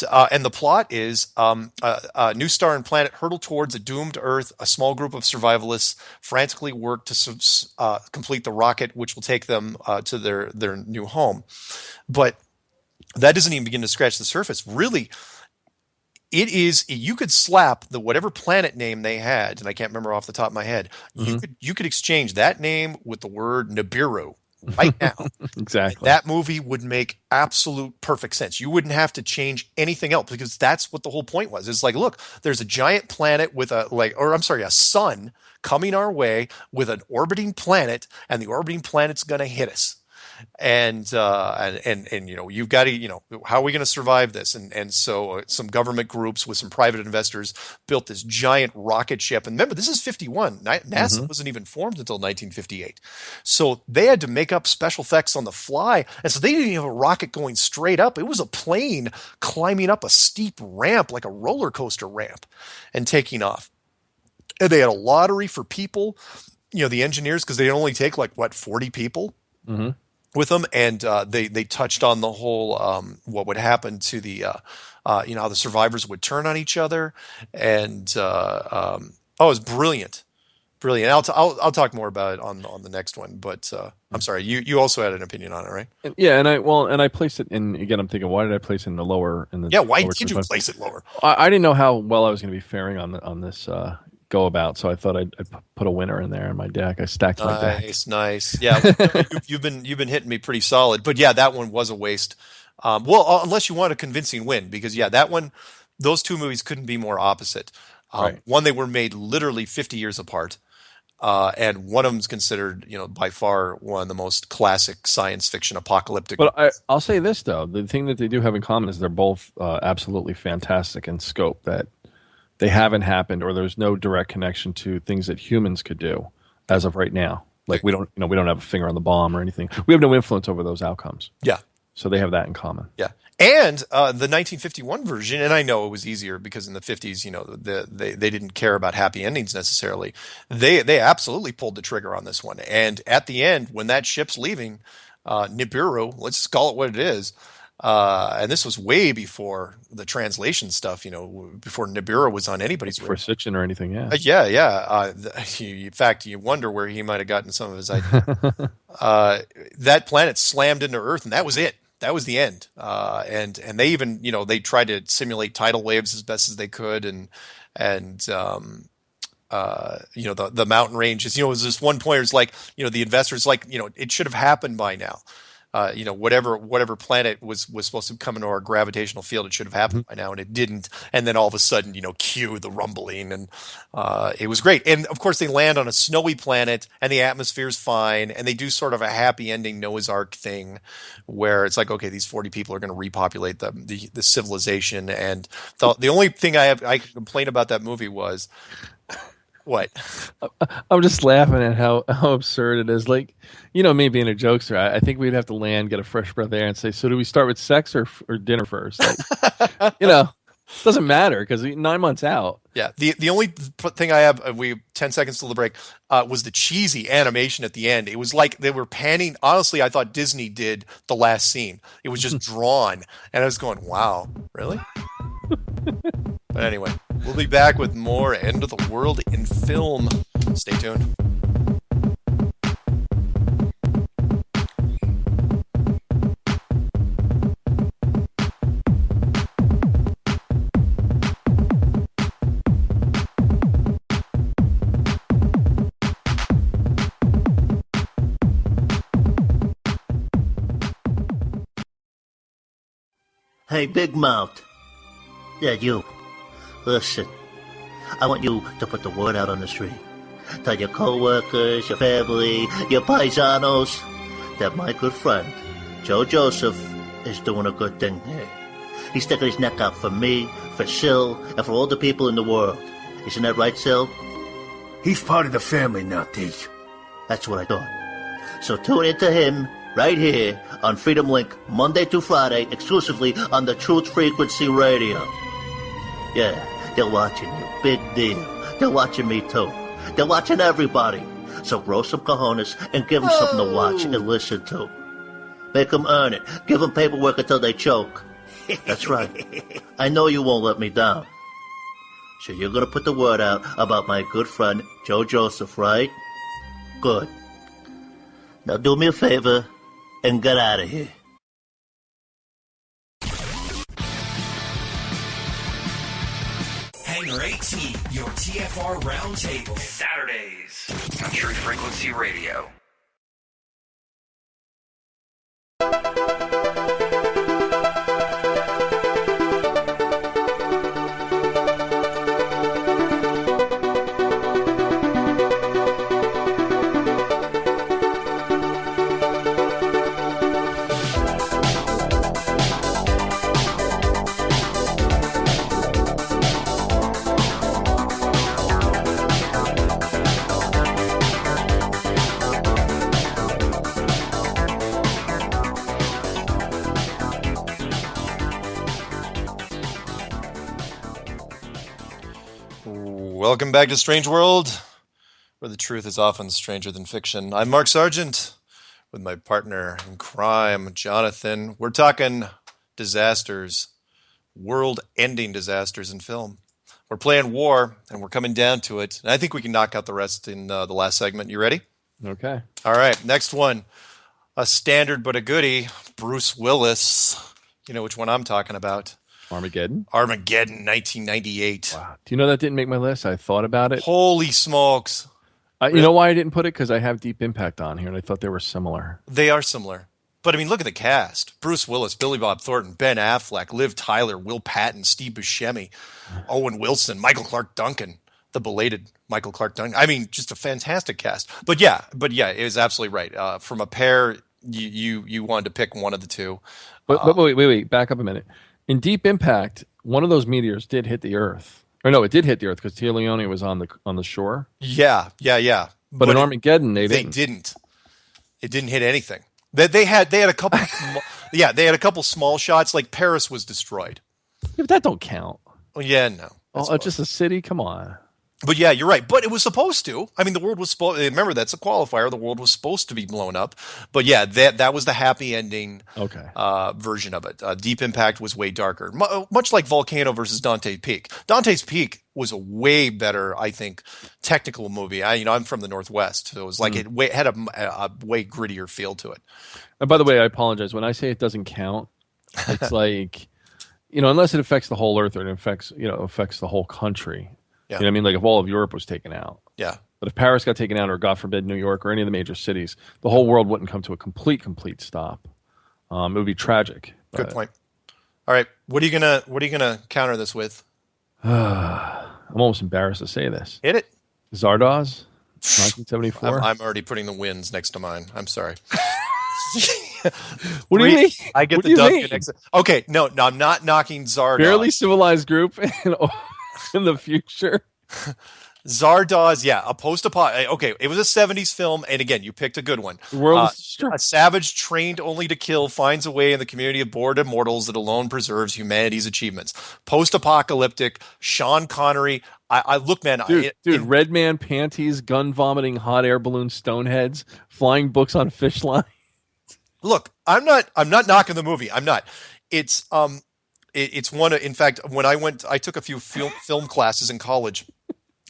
And the plot is a new star and planet hurtle towards a doomed Earth. A small group of survivalists frantically work to complete the rocket, which will take them to their new home. But that doesn't even begin to scratch the surface. Really, it is. You could slap whatever planet name they had, and I can't remember off the top of my head. Mm-hmm. You could exchange that name with the word Nibiru. Right now. Exactly. That movie would make absolute perfect sense. You wouldn't have to change anything else because that's what the whole point was. It's like, look, there's a giant planet with a sun coming our way with an orbiting planet, and the orbiting planet's going to hit us. And you've got to, how are we going to survive this? And so some government groups with some private investors built this giant rocket ship. And remember, this is 51. NASA wasn't even formed until 1958. So they had to make up special effects on the fly. And so they didn't even have a rocket going straight up. It was a plane climbing up a steep ramp, like a roller coaster ramp, and taking off. And they had a lottery for people, the engineers, because they only take 40 people. Mm-hmm. with them, and they touched on the whole what would happen to the how the survivors would turn on each other, and it was brilliant. Brilliant. I'll talk more about it on the next one. But I'm sorry, you also had an opinion on it, right? Yeah, and I placed it in again. I'm thinking, why did I place it in the lower? Yeah, why lower did you place it lower? I didn't know how well I was going to be faring on this go about, so I thought I'd put a winner in there in my deck. I stacked my deck. Nice. Yeah, you've been hitting me pretty solid. But yeah, that one was a waste. Unless you want a convincing win, because yeah, that one, those two movies couldn't be more opposite. Right. One, they were made literally 50 years apart. And one of them's considered, by far one of the most classic science fiction apocalyptic. But I'll say this though: the thing that they do have in common is they're both absolutely fantastic in scope. That they haven't happened, or there's no direct connection to things that humans could do as of right now. Like we don't have a finger on the bomb or anything. We have no influence over those outcomes. Yeah. So they have that in common. Yeah. And the 1951 version, and I know it was easier because in the 50s, they didn't care about happy endings necessarily. They absolutely pulled the trigger on this one. And at the end, when that ship's leaving, Nibiru, let's just call it what it is, and this was way before the translation stuff, before Nibiru was on anybody's for Sitchin or anything, yeah. Yeah. In fact, you wonder where he might have gotten some of his ideas. That planet slammed into Earth, and that was it. That was the end. And they even, they tried to simulate tidal waves as best as they could, and the mountain ranges. It was this one point. It's like, the investors like, it should have happened by now. Whatever planet was supposed to come into our gravitational field, it should have happened by now, and it didn't. And then all of a sudden, cue the rumbling, and it was great. And of course, they land on a snowy planet, and the atmosphere's fine, and they do sort of a happy ending Noah's Ark thing, where it's like, okay, these 40 people are going to repopulate the civilization. And the only thing I could complain about that movie was. What? I'm just laughing at how absurd it is. Like, me being a jokester, I think we'd have to land, get a fresh breath of air, and say, so do we start with sex or dinner first? Like, doesn't matter because 9 months out. Yeah. The only thing I have, 10 seconds till the break, was the cheesy animation at the end. It was like they were panning. Honestly, I thought Disney did the last scene. It was just drawn, and I was going, wow, really? But anyway, we'll be back with more End of the World in film. Stay tuned. Hey, Big Mouth. Yeah, you. Listen, I want you to put the word out on the street. Tell your coworkers, your family, your paisanos that my good friend, Joe Joseph, is doing a good thing here. He's sticking his neck out for me, for Sil, and for all the people in the world. Isn't that right, Sil? He's part of the family now, Dave. That's what I thought. So tune into him right here on Freedom Link, Monday to Friday, exclusively on the Truth Frequency Radio. Yeah, they're watching you. Big deal. They're watching me, too. They're watching everybody. So grow some cojones and give them something to watch and listen to. Make them earn it. Give them paperwork until they choke. That's right. I know you won't let me down. So you're going to put the word out about my good friend, Joe Joseph, right? Good. Now do me a favor and get out of here. Hangar 18, your TFR Roundtable. Saturdays on Truth Frequency Radio. Welcome back to Strange World, where the truth is often stranger than fiction. I'm Mark Sargent with my partner in crime, Jonathan. We're talking disasters, world-ending disasters in film. We're playing war, and we're coming down to it. And I think we can knock out the rest in the last segment. You ready? Okay. All right, next one. A standard but a goodie, Bruce Willis. You know which one I'm talking about. Armageddon? Armageddon, 1998. Wow. Do you know that didn't make my list? I thought about it. Holy smokes. You know why I didn't put it? Because I have Deep Impact on here, and I thought they were similar. They are similar. But, I mean, look at the cast. Bruce Willis, Billy Bob Thornton, Ben Affleck, Liv Tyler, Will Patton, Steve Buscemi, Owen Wilson, Michael Clark Duncan, the belated Michael Clark Duncan. I mean, just a fantastic cast. But yeah, it was absolutely right. From a pair, you wanted to pick one of the two. But wait, back up a minute. In Deep Impact, one of those meteors did hit the Earth. Or no, it did hit the Earth because Tia Leone was on the shore. Yeah. But in Armageddon, they didn't. It didn't hit anything. They had a couple. They had a couple small shots. Like Paris was destroyed. Yeah, but that don't count. Well, yeah, no. Just a city. Come on. But yeah, you're right. But it was supposed to. I mean, the world was supposed. Remember, that's a qualifier. The world was supposed to be blown up. But yeah, that was the happy ending. Okay. Version of it. Deep Impact was way darker, much like Volcano versus Dante's Peak. Dante's Peak was a way better, I think, technical movie. I'm from the Northwest, so it was like it had a way grittier feel to it. And by the way, I apologize when I say it doesn't count. It's like, unless it affects the whole Earth or it affects the whole country. Yeah. You know what I mean? Like if all of Europe was taken out. Yeah. But if Paris got taken out, or God forbid, New York or any of the major cities, the whole world wouldn't come to a complete stop. It would be tragic. Good point. All right, what are you gonna counter this with? I'm almost embarrassed to say this. Hit it. Zardoz, 1974. I'm already putting the wins next to mine. I'm sorry. What do you mean? I get the W next. Okay, no, I'm not knocking Zardoz. Barely civilized group in the future. Zardoz, yeah, a post-apocalyptic. Okay, it was a 70s film, and again, you picked a good one. The world a savage trained only to kill finds a way in the community of bored immortals that alone preserves humanity's achievements. Post-apocalyptic, Sean Connery. I look, man. Dude, red man panties, gun vomiting, hot air balloon stoneheads, flying books on fish line. Look, I'm not knocking the movie. I'm not. It's one. In fact, when I took a few film classes in college.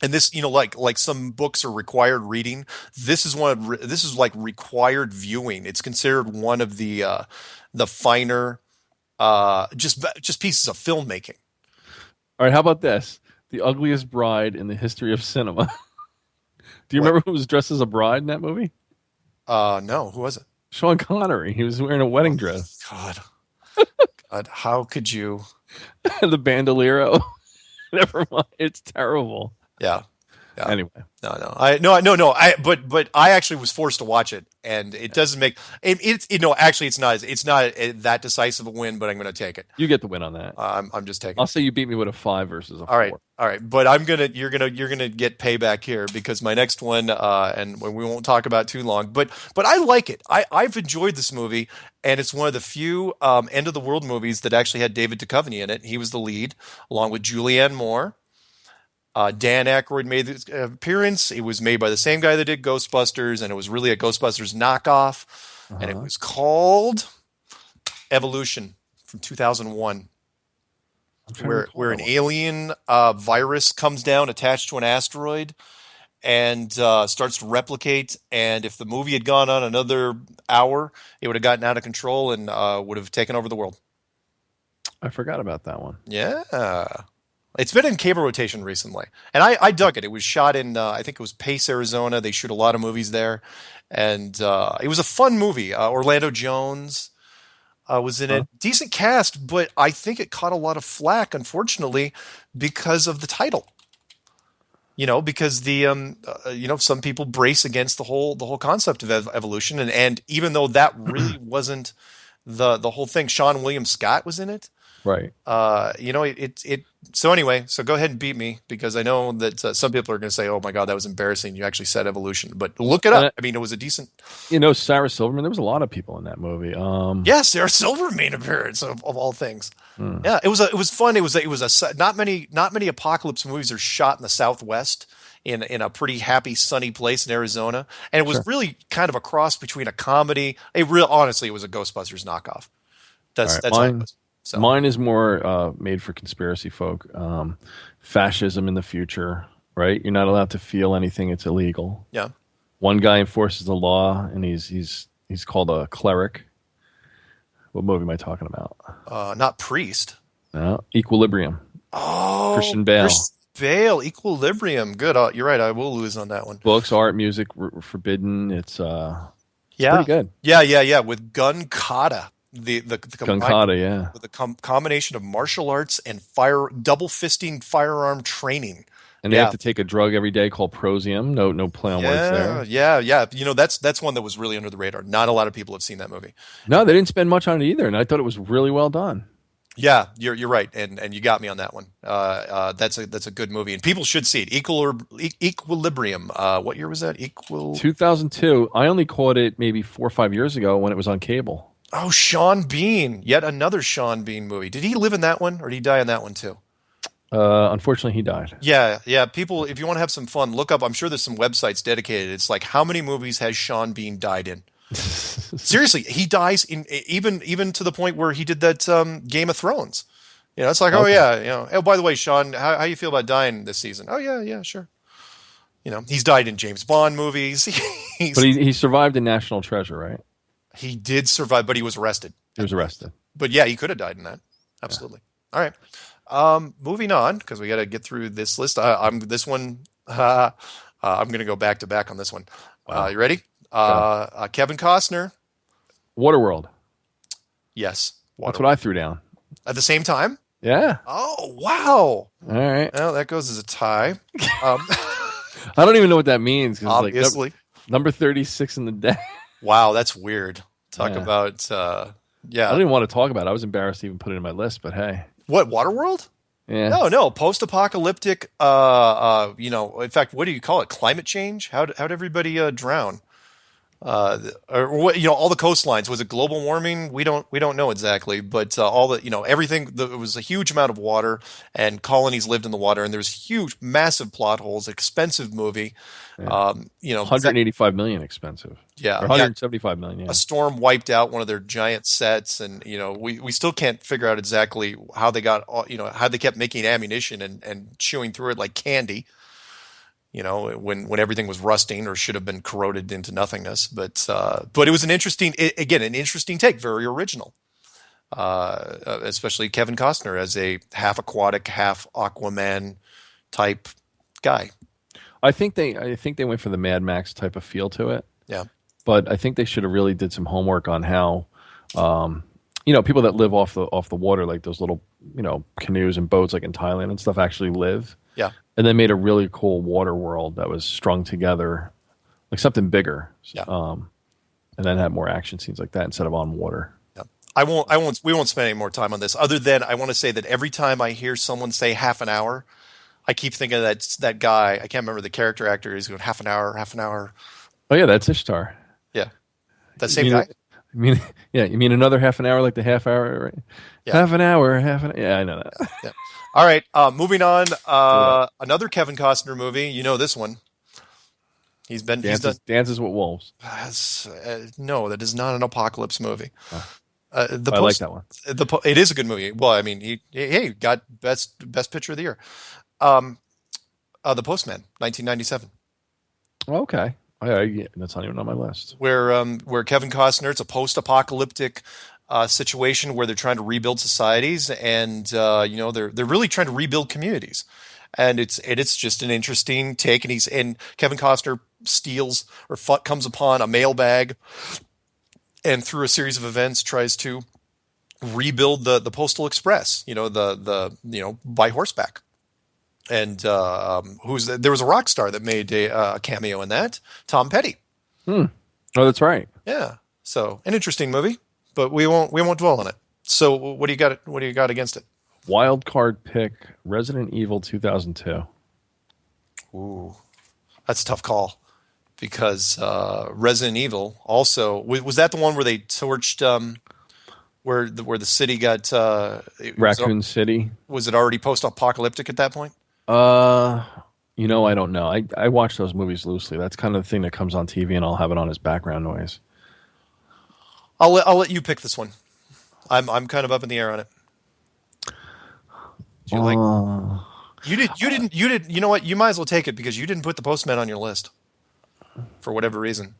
And this, like some books are required reading. This is like required viewing. It's considered one of the finer, just pieces of filmmaking. All right, how about this? The ugliest bride in the history of cinema. Do you remember who was dressed as a bride in that movie? No, who was it? Sean Connery. He was wearing a wedding dress. God, how could you? The bandolero. Never mind. It's terrible. Yeah. Anyway, no. But I actually was forced to watch it, and it doesn't make it. Actually, it's not that decisive a win, but I'm going to take it. You get the win on that. I'm just taking. I'll say you beat me with a 5 versus a 4. All right. But you're gonna get payback here because my next one, and we won't talk about too long. But I like it. I've enjoyed this movie, and it's one of the few end of the world movies that actually had David Duchovny in it. He was the lead, along with Julianne Moore. Dan Aykroyd made this appearance. It was made by the same guy that did Ghostbusters, and it was really a Ghostbusters knockoff. And it was called Evolution from 2001, where an alien virus comes down attached to an asteroid and starts to replicate. And if the movie had gone on another hour, it would have gotten out of control and would have taken over the world. I forgot about that one. Yeah. It's been in cable rotation recently, and I dug it. It was shot in, I think it was Pace, Arizona. They shoot a lot of movies there, and it was a fun movie. Orlando Jones was in it. Decent cast, but I think it caught a lot of flack, unfortunately, because of the title. Because the some people brace against the whole concept of evolution, and even though that really wasn't the whole thing, Sean William Scott was in it. Right. So anyway, so go ahead and beat me because I know that some people are going to say, "Oh my God, that was embarrassing." You actually said evolution, but look it up. I mean, it was a decent. Sarah Silverman. There was a lot of people in that movie. Yeah, Sarah Silverman made an appearance of all things. Yeah, it was fun. It was not many apocalypse movies are shot in the Southwest. in a pretty happy, sunny place in Arizona, and it was Sure. really kind of a cross between a comedy. Honestly, it was a Ghostbusters knockoff. All right, That's all it was. So mine is more made for conspiracy folk. Fascism in the future, right? You're not allowed to feel anything; it's illegal. yeah, One guy enforces the law, and he's called a cleric. What movie am I talking about? not Priest. No, Equilibrium. Oh, Christian Bale. Bale, Equilibrium. Good. You're right. I will lose on that one. Books, art, music, forbidden. It's Yeah, pretty good. Yeah. With Gun Kata, the Gun Kata, yeah. with the combination of martial arts and double fisting firearm training. And they have to take a drug every day called Prosium. No play on words there. Yeah. That's one that was really under the radar. Not a lot of people have seen that movie. No, they didn't spend much on it either, and I thought it was really well done. Yeah, you're right, and you got me on that one. That's a good movie, and people should see it. Equilibrium. What year was that? 2002. I only caught it maybe 4 or 5 years ago when it was on cable. Oh, Sean Bean. Yet another Sean Bean movie. Did he live in that one, or did he die in that one too? Unfortunately, he died. Yeah. People, if you want to have some fun, look up. I'm sure there's some websites dedicated. It's like, how many movies has Sean Bean died in? Seriously, he dies in even to the point where he did that Game of Thrones. It's like, oh yeah, oh, by the way, Sean, how you feel about dying this season? Oh yeah, sure. He's died in James Bond movies. But he survived in National Treasure, right? He did survive, but he was arrested. He was arrested. But yeah, he could have died in that. Absolutely. Yeah. All right. Moving on, because we got to get through this list. I'm going to go back to back on this one. Wow. You ready? Kevin Costner. Waterworld. Yes. That's what I threw down. At the same time? Yeah. Oh, wow. All right. Well, that goes as a tie. I don't even know what that means. Obviously. Number 36 in the day. Wow, that's weird. Talk about, I don't even want to talk about it. I was embarrassed to even put it in my list, but hey. What, Waterworld? Yeah. No, post-apocalyptic, in fact, what do you call it? Climate change? How'd everybody drown? Or what, all the coastlines, was it global warming? We don't know exactly, but all the, everything, it was a huge amount of water and colonies lived in the water and there was huge, massive plot holes, expensive movie. Yeah. 185 million expensive. Yeah. Or 175 million. Yeah. A storm wiped out one of their giant sets and, we still can't figure out exactly how they got, how they kept making ammunition and chewing through it like candy. When everything was rusting or should have been corroded into nothingness. But it was an interesting take, very original. Especially Kevin Costner as a half aquatic, half Aquaman type guy. I think they went for the Mad Max type of feel to it. Yeah. But I think they should have really did some homework on how, people that live off the water, like those little, canoes and boats like in Thailand and stuff actually live. Yeah. And then made a really cool water world that was strung together, like something bigger. Yeah. And then had more action scenes like that instead of on water. Yeah. We won't spend any more time on this other than I want to say that every time I hear someone say half an hour, I keep thinking of that guy. I can't remember the character actor. He's going half an hour. Oh yeah. That's Ishtar. Yeah. That same guy. You mean another half an hour, like the half hour, right? Yeah. Half an hour. Yeah, I know that. Yeah. All right, moving on. Another Kevin Costner movie. You know this one. He's done Dances with Wolves. No, that is not an apocalypse movie. Oh. I like that one. It is a good movie. Well, I mean, he got best picture of the year. The Postman, 1997. Okay. That's not even on my list. Where Kevin Costner, it's a post-apocalyptic situation where they're trying to rebuild societies, and they're really trying to rebuild communities, and it's just an interesting take. And Kevin Costner steals or comes upon a mailbag, and through a series of events tries to rebuild the Postal Express. By horseback. And there was a rock star that made a cameo in that, Tom Petty. Oh, that's right. Yeah. So an interesting movie. But we won't dwell on it. So what do you got? What do you got against it? Wild card pick: Resident Evil 2002. Ooh, that's a tough call because Resident Evil also was that the one where they torched where the city got Raccoon City. Was it already post-apocalyptic at that point? I don't know. I watch those movies loosely. That's kind of the thing that comes on TV, and I'll have it on as background noise. I'll let you pick this one. I'm kind of up in the air on it. Do you like? You did. You know what? You might as well take it because you didn't put the Postman on your list for whatever reason.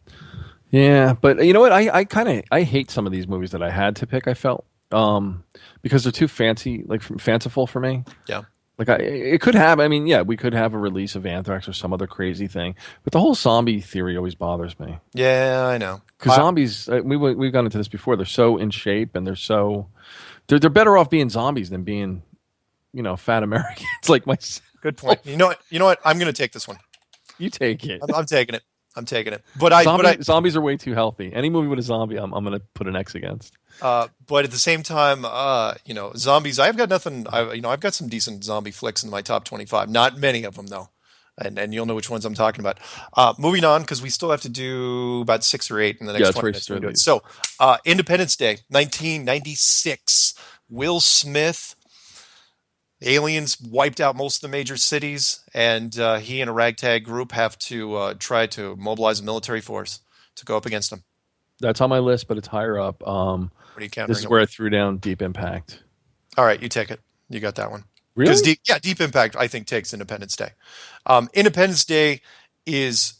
Yeah, but you know what? I hate some of these movies that I had to pick. I felt because they're too fanciful for me. Yeah. Like it could have. I mean, yeah, we could have a release of Anthrax or some other crazy thing, but the whole zombie theory always bothers me. Yeah, I know. Because zombies, we've gone into this before. They're so in shape, and they're better off being zombies than being, fat Americans. Like my good point. You know what? I'm going to take this one. You take it. I'm taking it. But zombies are way too healthy. Any movie with a zombie, I'm going to put an X against. But at the same time, zombies. I've got nothing. I've got some decent zombie flicks in my top 25. Not many of them though, and you'll know which ones I'm talking about. Moving on because we still have to do about 6 or 8 in the next 20 minutes. So, Independence Day, 1996. Will Smith. Aliens wiped out most of the major cities, and he and a ragtag group have to try to mobilize a military force to go up against them. That's on my list, but it's higher up. What are you counting? This is where I threw down Deep Impact. All right, you take it. You got that one. Really? Because Deep Impact, I think, takes Independence Day. Independence Day is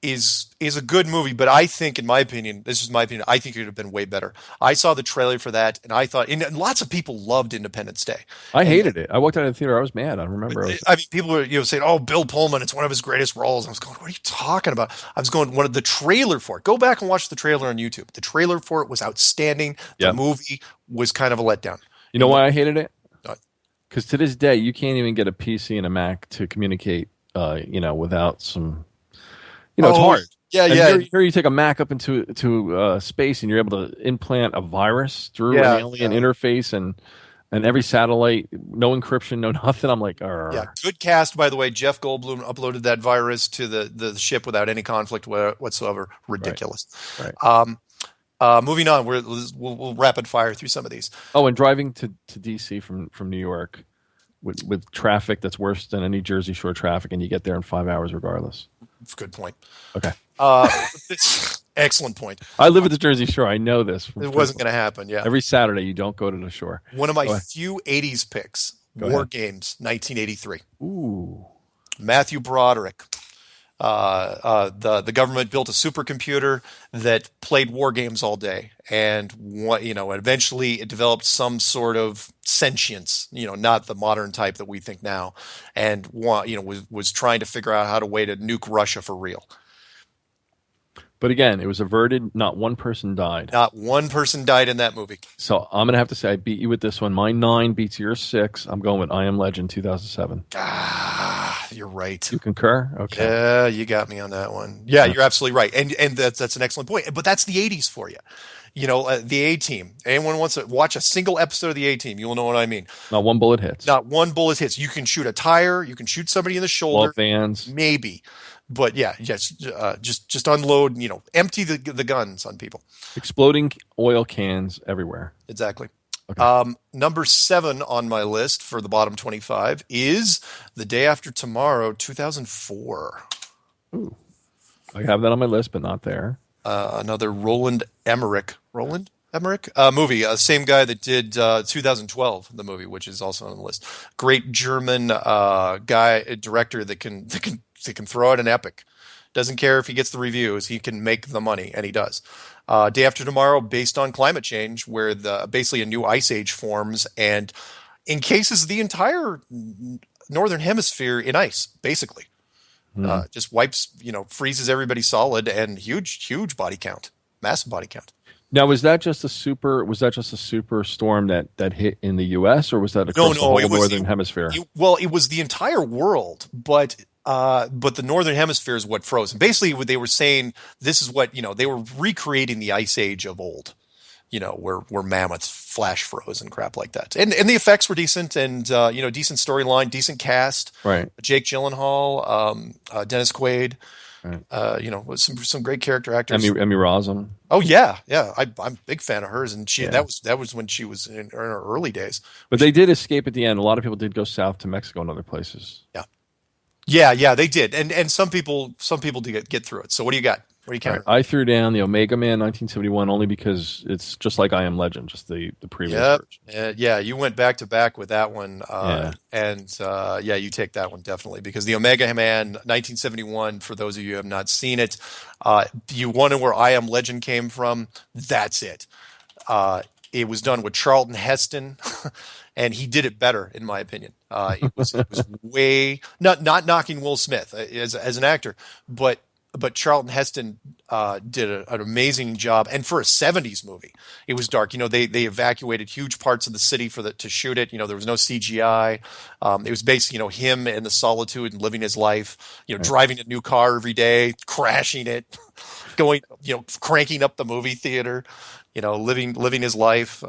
a good movie, but I think, in my opinion, this is my opinion, I think it would have been way better. I saw the trailer for that, and I thought, and lots of people loved Independence Day. I hated it. I walked out of the theater. I was mad. I remember. People were saying, "Oh, Bill Pullman, it's one of his greatest roles." I was going, "What are you talking about?" I was going, the trailer for it. Go back and watch the trailer on YouTube. The trailer for it was outstanding. The movie was kind of a letdown. You know why I hated it? Because to this day, you can't even get a PC and a Mac to communicate, without some. It's hard. Yeah, and Here you take a Mac up into space, and you're able to implant a virus through an alien interface, and every satellite, no encryption, no nothing. I'm like, yeah, good cast, by the way. Jeff Goldblum uploaded that virus to the ship without any conflict whatsoever. Ridiculous. Right. Moving on, we'll rapid fire through some of these. Oh, and driving to DC from New York with traffic that's worse than any Jersey Shore traffic, and you get there in 5 hours regardless. Good point. Okay. Excellent point. I live at the Jersey Shore. I know this. It wasn't going to happen, yeah. Every Saturday, you don't go to the shore. One of my few 80s picks, War Games, 1983. Ooh. Matthew Broderick. The government built a supercomputer that played war games all day, and eventually it developed some sort of sentience, not the modern type that we think now, and was trying to figure out how to nuke Russia for real. But again, it was averted. Not one person died. Not one person died in that movie. So I'm going to have to say I beat you with this one. My 9 beats your 6. I'm going with I Am Legend 2007. You're right. You concur? Okay. Yeah, you got me on that one. Yeah, you're absolutely right. And that's an excellent point. But that's the 80s for you. The A-Team. Anyone wants to watch a single episode of the A-Team, you'll know what I mean. Not one bullet hits. Not one bullet hits. You can shoot a tire. You can shoot somebody in the shoulder. Vans. Maybe. But just unload, empty the guns on people. Exploding oil cans everywhere. Exactly. Okay. Number 7 on my list for the bottom 25 is The Day After Tomorrow, 2004. Ooh. I have that on my list, but not there. Another Roland Emmerich movie. Same guy that did 2012, the movie, which is also on the list. Great German director that can throw out an epic. Doesn't care if he gets the reviews. He can make the money, and he does. Day After Tomorrow, based on climate change, where basically a new ice age forms and encases the entire northern hemisphere in ice, basically. Just wipes, freezes everybody solid, and huge body count, massive body count. Now, was that just a super storm that hit in the U.S. or was that across the whole northern hemisphere? It was the entire world, but the northern hemisphere is what froze. And basically, what they were saying, this is what they were recreating the ice age of old. Where mammoths flash froze and crap like that. And the effects were decent, and decent storyline, decent cast. Right. Jake Gyllenhaal, Dennis Quaid. Right. With some great character actors. Emmy Rossum. Oh yeah. I'm a big fan of hers, and that was when she was in her early days. But they did escape at the end. A lot of people did go south to Mexico and other places. Yeah. Yeah, they did, and some people did get through it. So what do you got? What do you All right, count? I threw down the Omega Man 1971 only because it's just like I Am Legend, just the previous Yep. version. Yeah, you went back to back with that one. Yeah. Yeah, you take that one definitely because the Omega Man 1971, for those of you who have not seen it, you wonder where I Am Legend came from. That's it. It was done with Charlton Heston, and he did it better, in my opinion. It was way not knocking Will Smith as an actor, but Charlton Heston did an amazing job. And for a '70s movie, it was dark. They evacuated huge parts of the city to shoot it. There was no CGI. It was basically him and the solitude and living his life. Driving a new car every day, crashing it, going cranking up the movie theater. Living his life.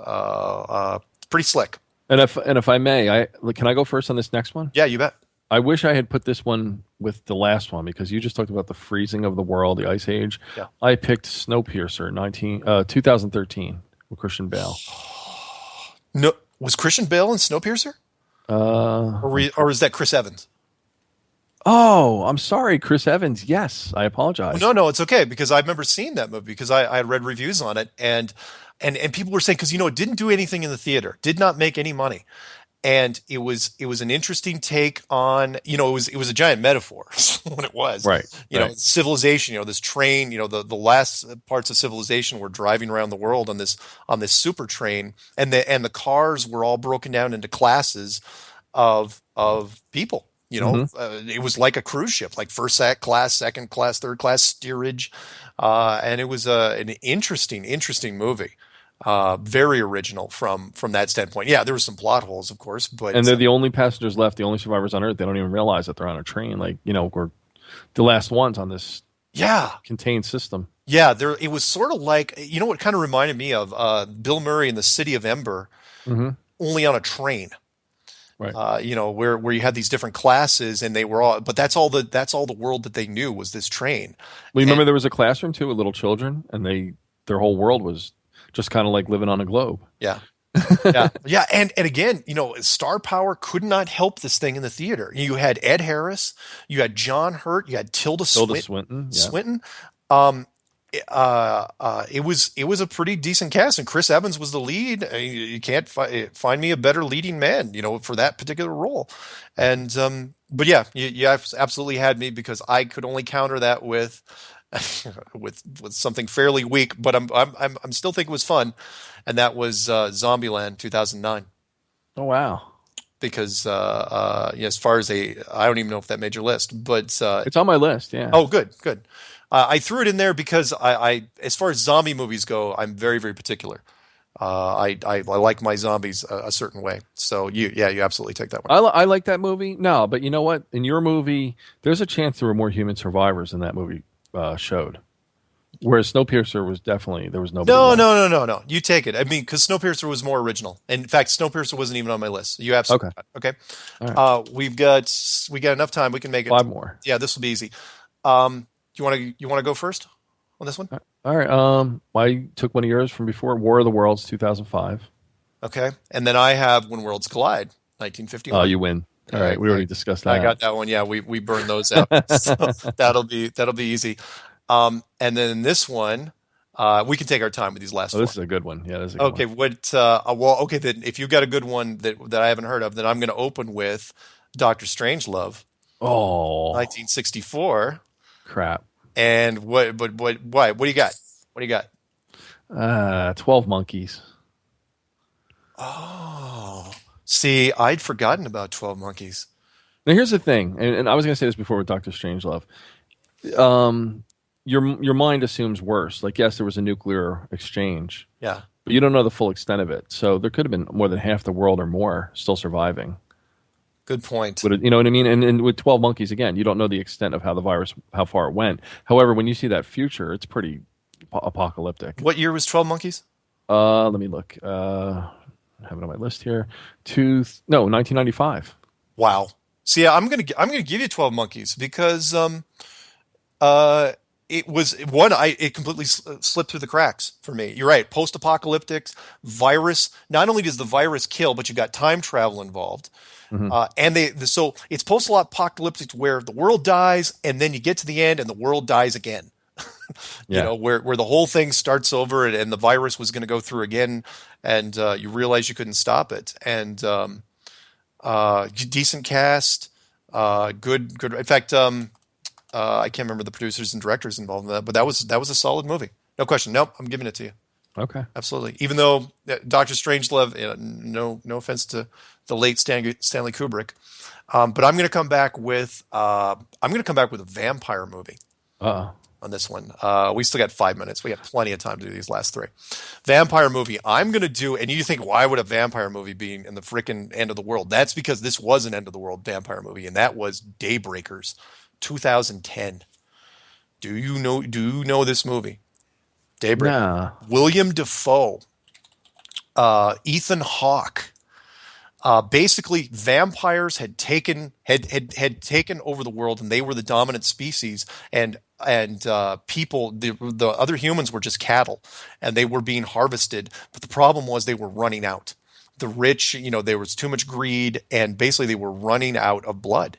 Pretty slick. And if I may, can I go first on this next one? Yeah, you bet. I wish I had put this one with the last one because you just talked about the freezing of the world, the ice age. Yeah. I picked Snowpiercer 2013 with Christian Bale. No, was Christian Bale in Snowpiercer? Or is that Chris Evans? Oh, I'm sorry, Chris Evans. Yes, I apologize. No, it's okay because I remember seeing that movie because I had read reviews on it and people were saying because it didn't do anything in the theater, did not make any money, and it was an interesting take on it was a giant metaphor what it was, right? Civilization, this train, the last parts of civilization were driving around the world on this super train, and the cars were all broken down into classes of people. It was like a cruise ship, like first class, second class, third class steerage, and it was an interesting movie. Very original from that standpoint. Yeah, there were some plot holes, of course, but they're the only passengers left, the only survivors on Earth. They don't even realize that they're on a train. We're the last ones on this contained system. Yeah, it was sort of like what kind of reminded me of Bill Murray in The City of Ember, only on a train. Right. Where you had these different classes and they were all, but that's all the world that they knew was this train. Well, remember there was a classroom too with little children, and their whole world was just kind of like living on a globe. Yeah. Yeah. And again, star power could not help this thing in the theater. You had Ed Harris, you had John Hurt, you had Tilda Swinton. It was a pretty decent cast, and Chris Evans was the lead. You can't find me a better leading man, for that particular role. And but yeah, you absolutely had me because I could only counter that with with something fairly weak, but I'm still thinking it was fun, and that was Zombieland 2009. Oh wow! Because as far as I don't even know if that made your list, but it's on my list. Yeah. Oh, good. I threw it in there because I as far as zombie movies go, I'm very, very particular. I like my zombies a certain way. So you absolutely take that one. I like that movie. No, but you know what? In your movie, there's a chance there were more human survivors than that movie showed. Whereas Snowpiercer was definitely there was nobody. No. You take it. I mean, because Snowpiercer was more original. In fact, Snowpiercer wasn't even on my list. You absolutely okay. All right. We got enough time. We can make it 5 more. Yeah, this will be easy. You want to go first on this one? All right. I took one of yours from before, War of the Worlds, 2005. Okay, and then I have When Worlds Collide, 1951. Oh, you win. All right, we already discussed that. I got that one. Yeah, we burned those out. So that'll be easy. And then this one, we can take our time with these last four. This is a good one. Yeah, this is a good okay, one. Okay, then if you've got a good one that I haven't heard of, then I'm going to open with Dr. Strangelove. Oh. 1964. Crap. And why? What do you got? What do you got? 12 Monkeys. Oh. See, I'd forgotten about 12 Monkeys. Now here's the thing, and I was going to say this before with Dr. Strangelove. Your mind assumes worse. Like, yes, there was a nuclear exchange. Yeah. But you don't know the full extent of it. So there could have been more than half the world or more still surviving. Good point. You know what I mean? And with 12 Monkeys, again, you don't know the extent of how far it went. However, when you see that future, it's pretty apocalyptic. What year was 12 Monkeys? Let me look. I have it on my list here. 1995. Wow. See, I'm gonna give you 12 Monkeys because it was it completely slipped through the cracks for me. You're right. Post-apocalyptic virus. Not only does the virus kill, but you got time travel involved. So it's post-apocalyptic where the world dies and then you get to the end and the world dies again. You know, where the whole thing starts over and the virus was going to go through again, and you realize you couldn't stop it. And decent cast, good. In fact, I can't remember the producers and directors involved in that, but that was a solid movie. No question. Nope, I'm giving it to you. Okay, absolutely. Even though Dr. Strangelove, no offense to the late Stanley Kubrick, but I'm going to come back with a vampire movie. On this one. We still got 5 minutes. We got plenty of time to do these last three. Vampire movie. I'm going to do, and you think, why would a vampire movie be in the frickin' end of the world? That's because this was an end of the world vampire movie, and that was Daybreakers, 2010. Do you know this movie? Daybreakers. Nah. William Dafoe, Ethan Hawke. Basically, vampires had taken over the world, and they were the dominant species, and people, the other humans were just cattle, and they were being harvested. But the problem was they were running out. The rich, there was too much greed, and basically they were running out of blood.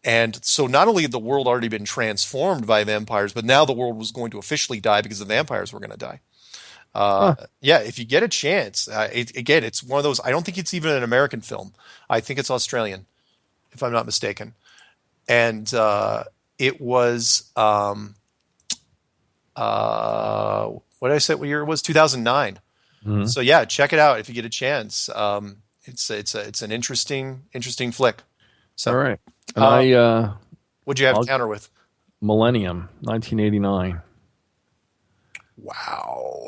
And so not only had the world already been transformed by vampires, but now the world was going to officially die because the vampires were going to die. Yeah, if you get a chance, it's one of those. I don't think it's even an American film. I think it's Australian, if I'm not mistaken. And it was what did I say? What year it was? 2009. Mm-hmm. So yeah, check it out if you get a chance. It's an interesting flick. So, all right. And what'd you have to counter with? Millennium, 1989. Wow.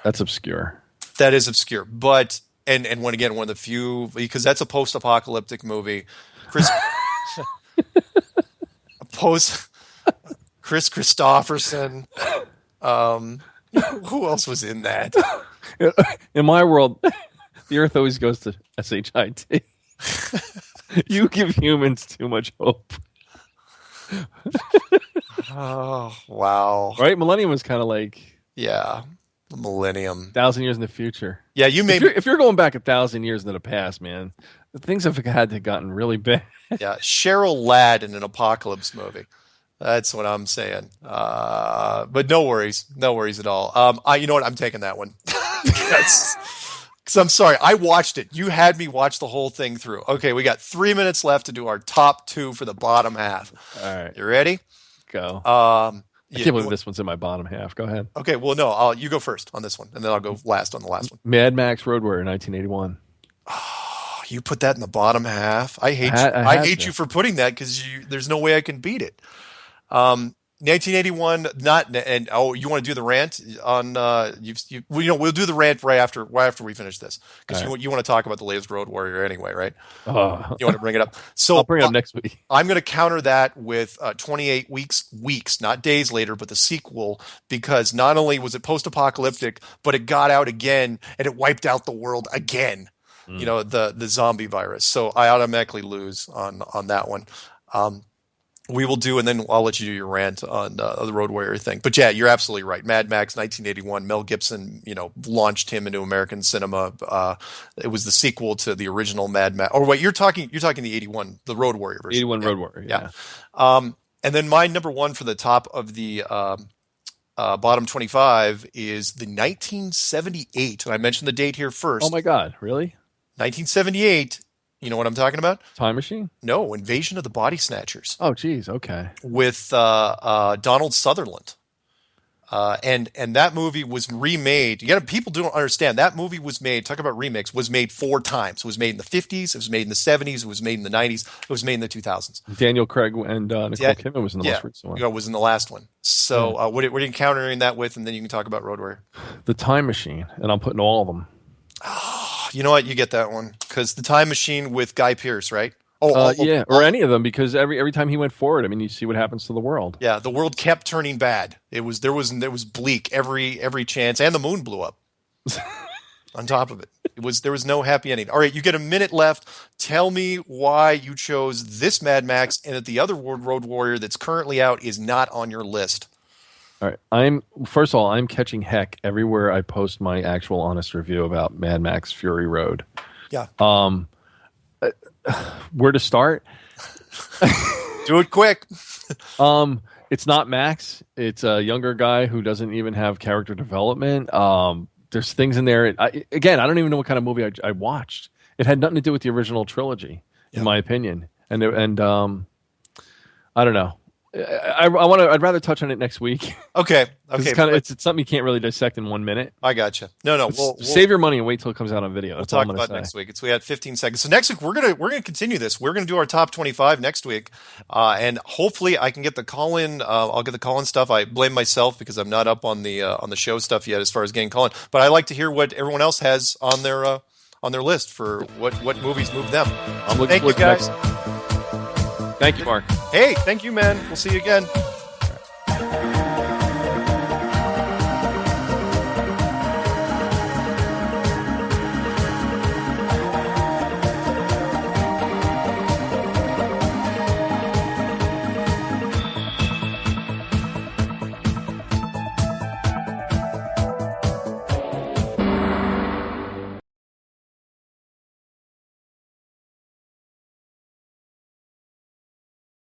That's obscure. That is obscure. But, and one of the few, because that's a post-apocalyptic movie. Chris Christopherson. Who else was in that? In my world, the Earth always goes to SHIT. You give humans too much hope. Oh, wow. Right? Millennium was kind of like... Yeah, the millennium. 1,000 years in the future. Yeah, if you're going back 1,000 years into the past, man, things have had to gotten really bad. Yeah, Cheryl Ladd in an apocalypse movie. That's what I'm saying. But no worries at all. You know what? I'm taking that one. Because I'm sorry, I watched it. You had me watch the whole thing through. Okay, we got 3 minutes left to do our top two for the bottom half. All right. You ready? Go. I can't believe this one's in my bottom half. Go ahead. Okay, well, no, you go first on this one, and then I'll go last on the last one. Mad Max Road Warrior, 1981. Oh, you put that in the bottom half? I hate you for putting that because there's no way I can beat it. 1981, you want to do the rant on we'll do the rant right after we finish this because you want to talk about the latest Road Warrior anyway, right? You want to bring it up, so I'll bring it up next week. I'm going to counter that with 28 weeks, not days later, but the sequel, because not only was it post-apocalyptic, but it got out again and it wiped out the world again. The zombie virus. So I automatically lose on that one. We will do, and then I'll let you do your rant on the Road Warrior thing. But yeah, you're absolutely right. Mad Max, 1981. Mel Gibson, launched him into American cinema. It was the sequel to the original Mad Max. Or wait, you're talking the 81, the Road Warrior version. 81 Road Warrior. Yeah. And then my number one for the top of the bottom 25 is the 1978. And I mentioned the date here first. Oh my God, really? 1978. You know what I'm talking about? Time Machine? No, Invasion of the Body Snatchers. Oh, geez, okay. With Donald Sutherland, and that movie was remade. People don't understand that movie was made. Talk about remix. Was made 4 times. It was made in the 50s. It was made in the 70s. It was made in the 90s. It was made in the 2000s. Daniel Craig and Nicole Kidman was in the most recent one. Was in the last one. So what are you countering that with? And then you can talk about Road Warrior. The Time Machine, and I'm putting all of them. You know what? You get that one because the Time Machine with Guy Pearce, right? Or any of them, because every time he went forward, I mean, you see what happens to the world. Yeah, the world kept turning bad. There was bleak every chance, and the moon blew up. On top of it, there was no happy ending. All right, you get a minute left. Tell me why you chose this Mad Max and that the other Road Warrior that's currently out is not on your list. All right. First of all, I'm catching heck everywhere I post my actual honest review about Mad Max Fury Road. Yeah. Where to start? Do it quick. It's not Max. It's a younger guy who doesn't even have character development. There's things in there. I don't even know what kind of movie I watched. It had nothing to do with the original trilogy, in my opinion. And I don't know. I'd rather touch on it next week. Okay. It's something you can't really dissect in 1 minute. I gotcha. No. We'll save your money and wait till it comes out on video. We'll talk about next week. We had 15 seconds. So next week we're gonna continue this. We're gonna do our top 25 next week, and hopefully I can get the call-in. I'll get the call-in stuff. I blame myself because I'm not up on the show stuff yet as far as getting call-in. But I like to hear what everyone else has on their list for what movies move them. I'm looking forward to guys. Thank you, Mark. Hey, thank you, man. We'll see you again.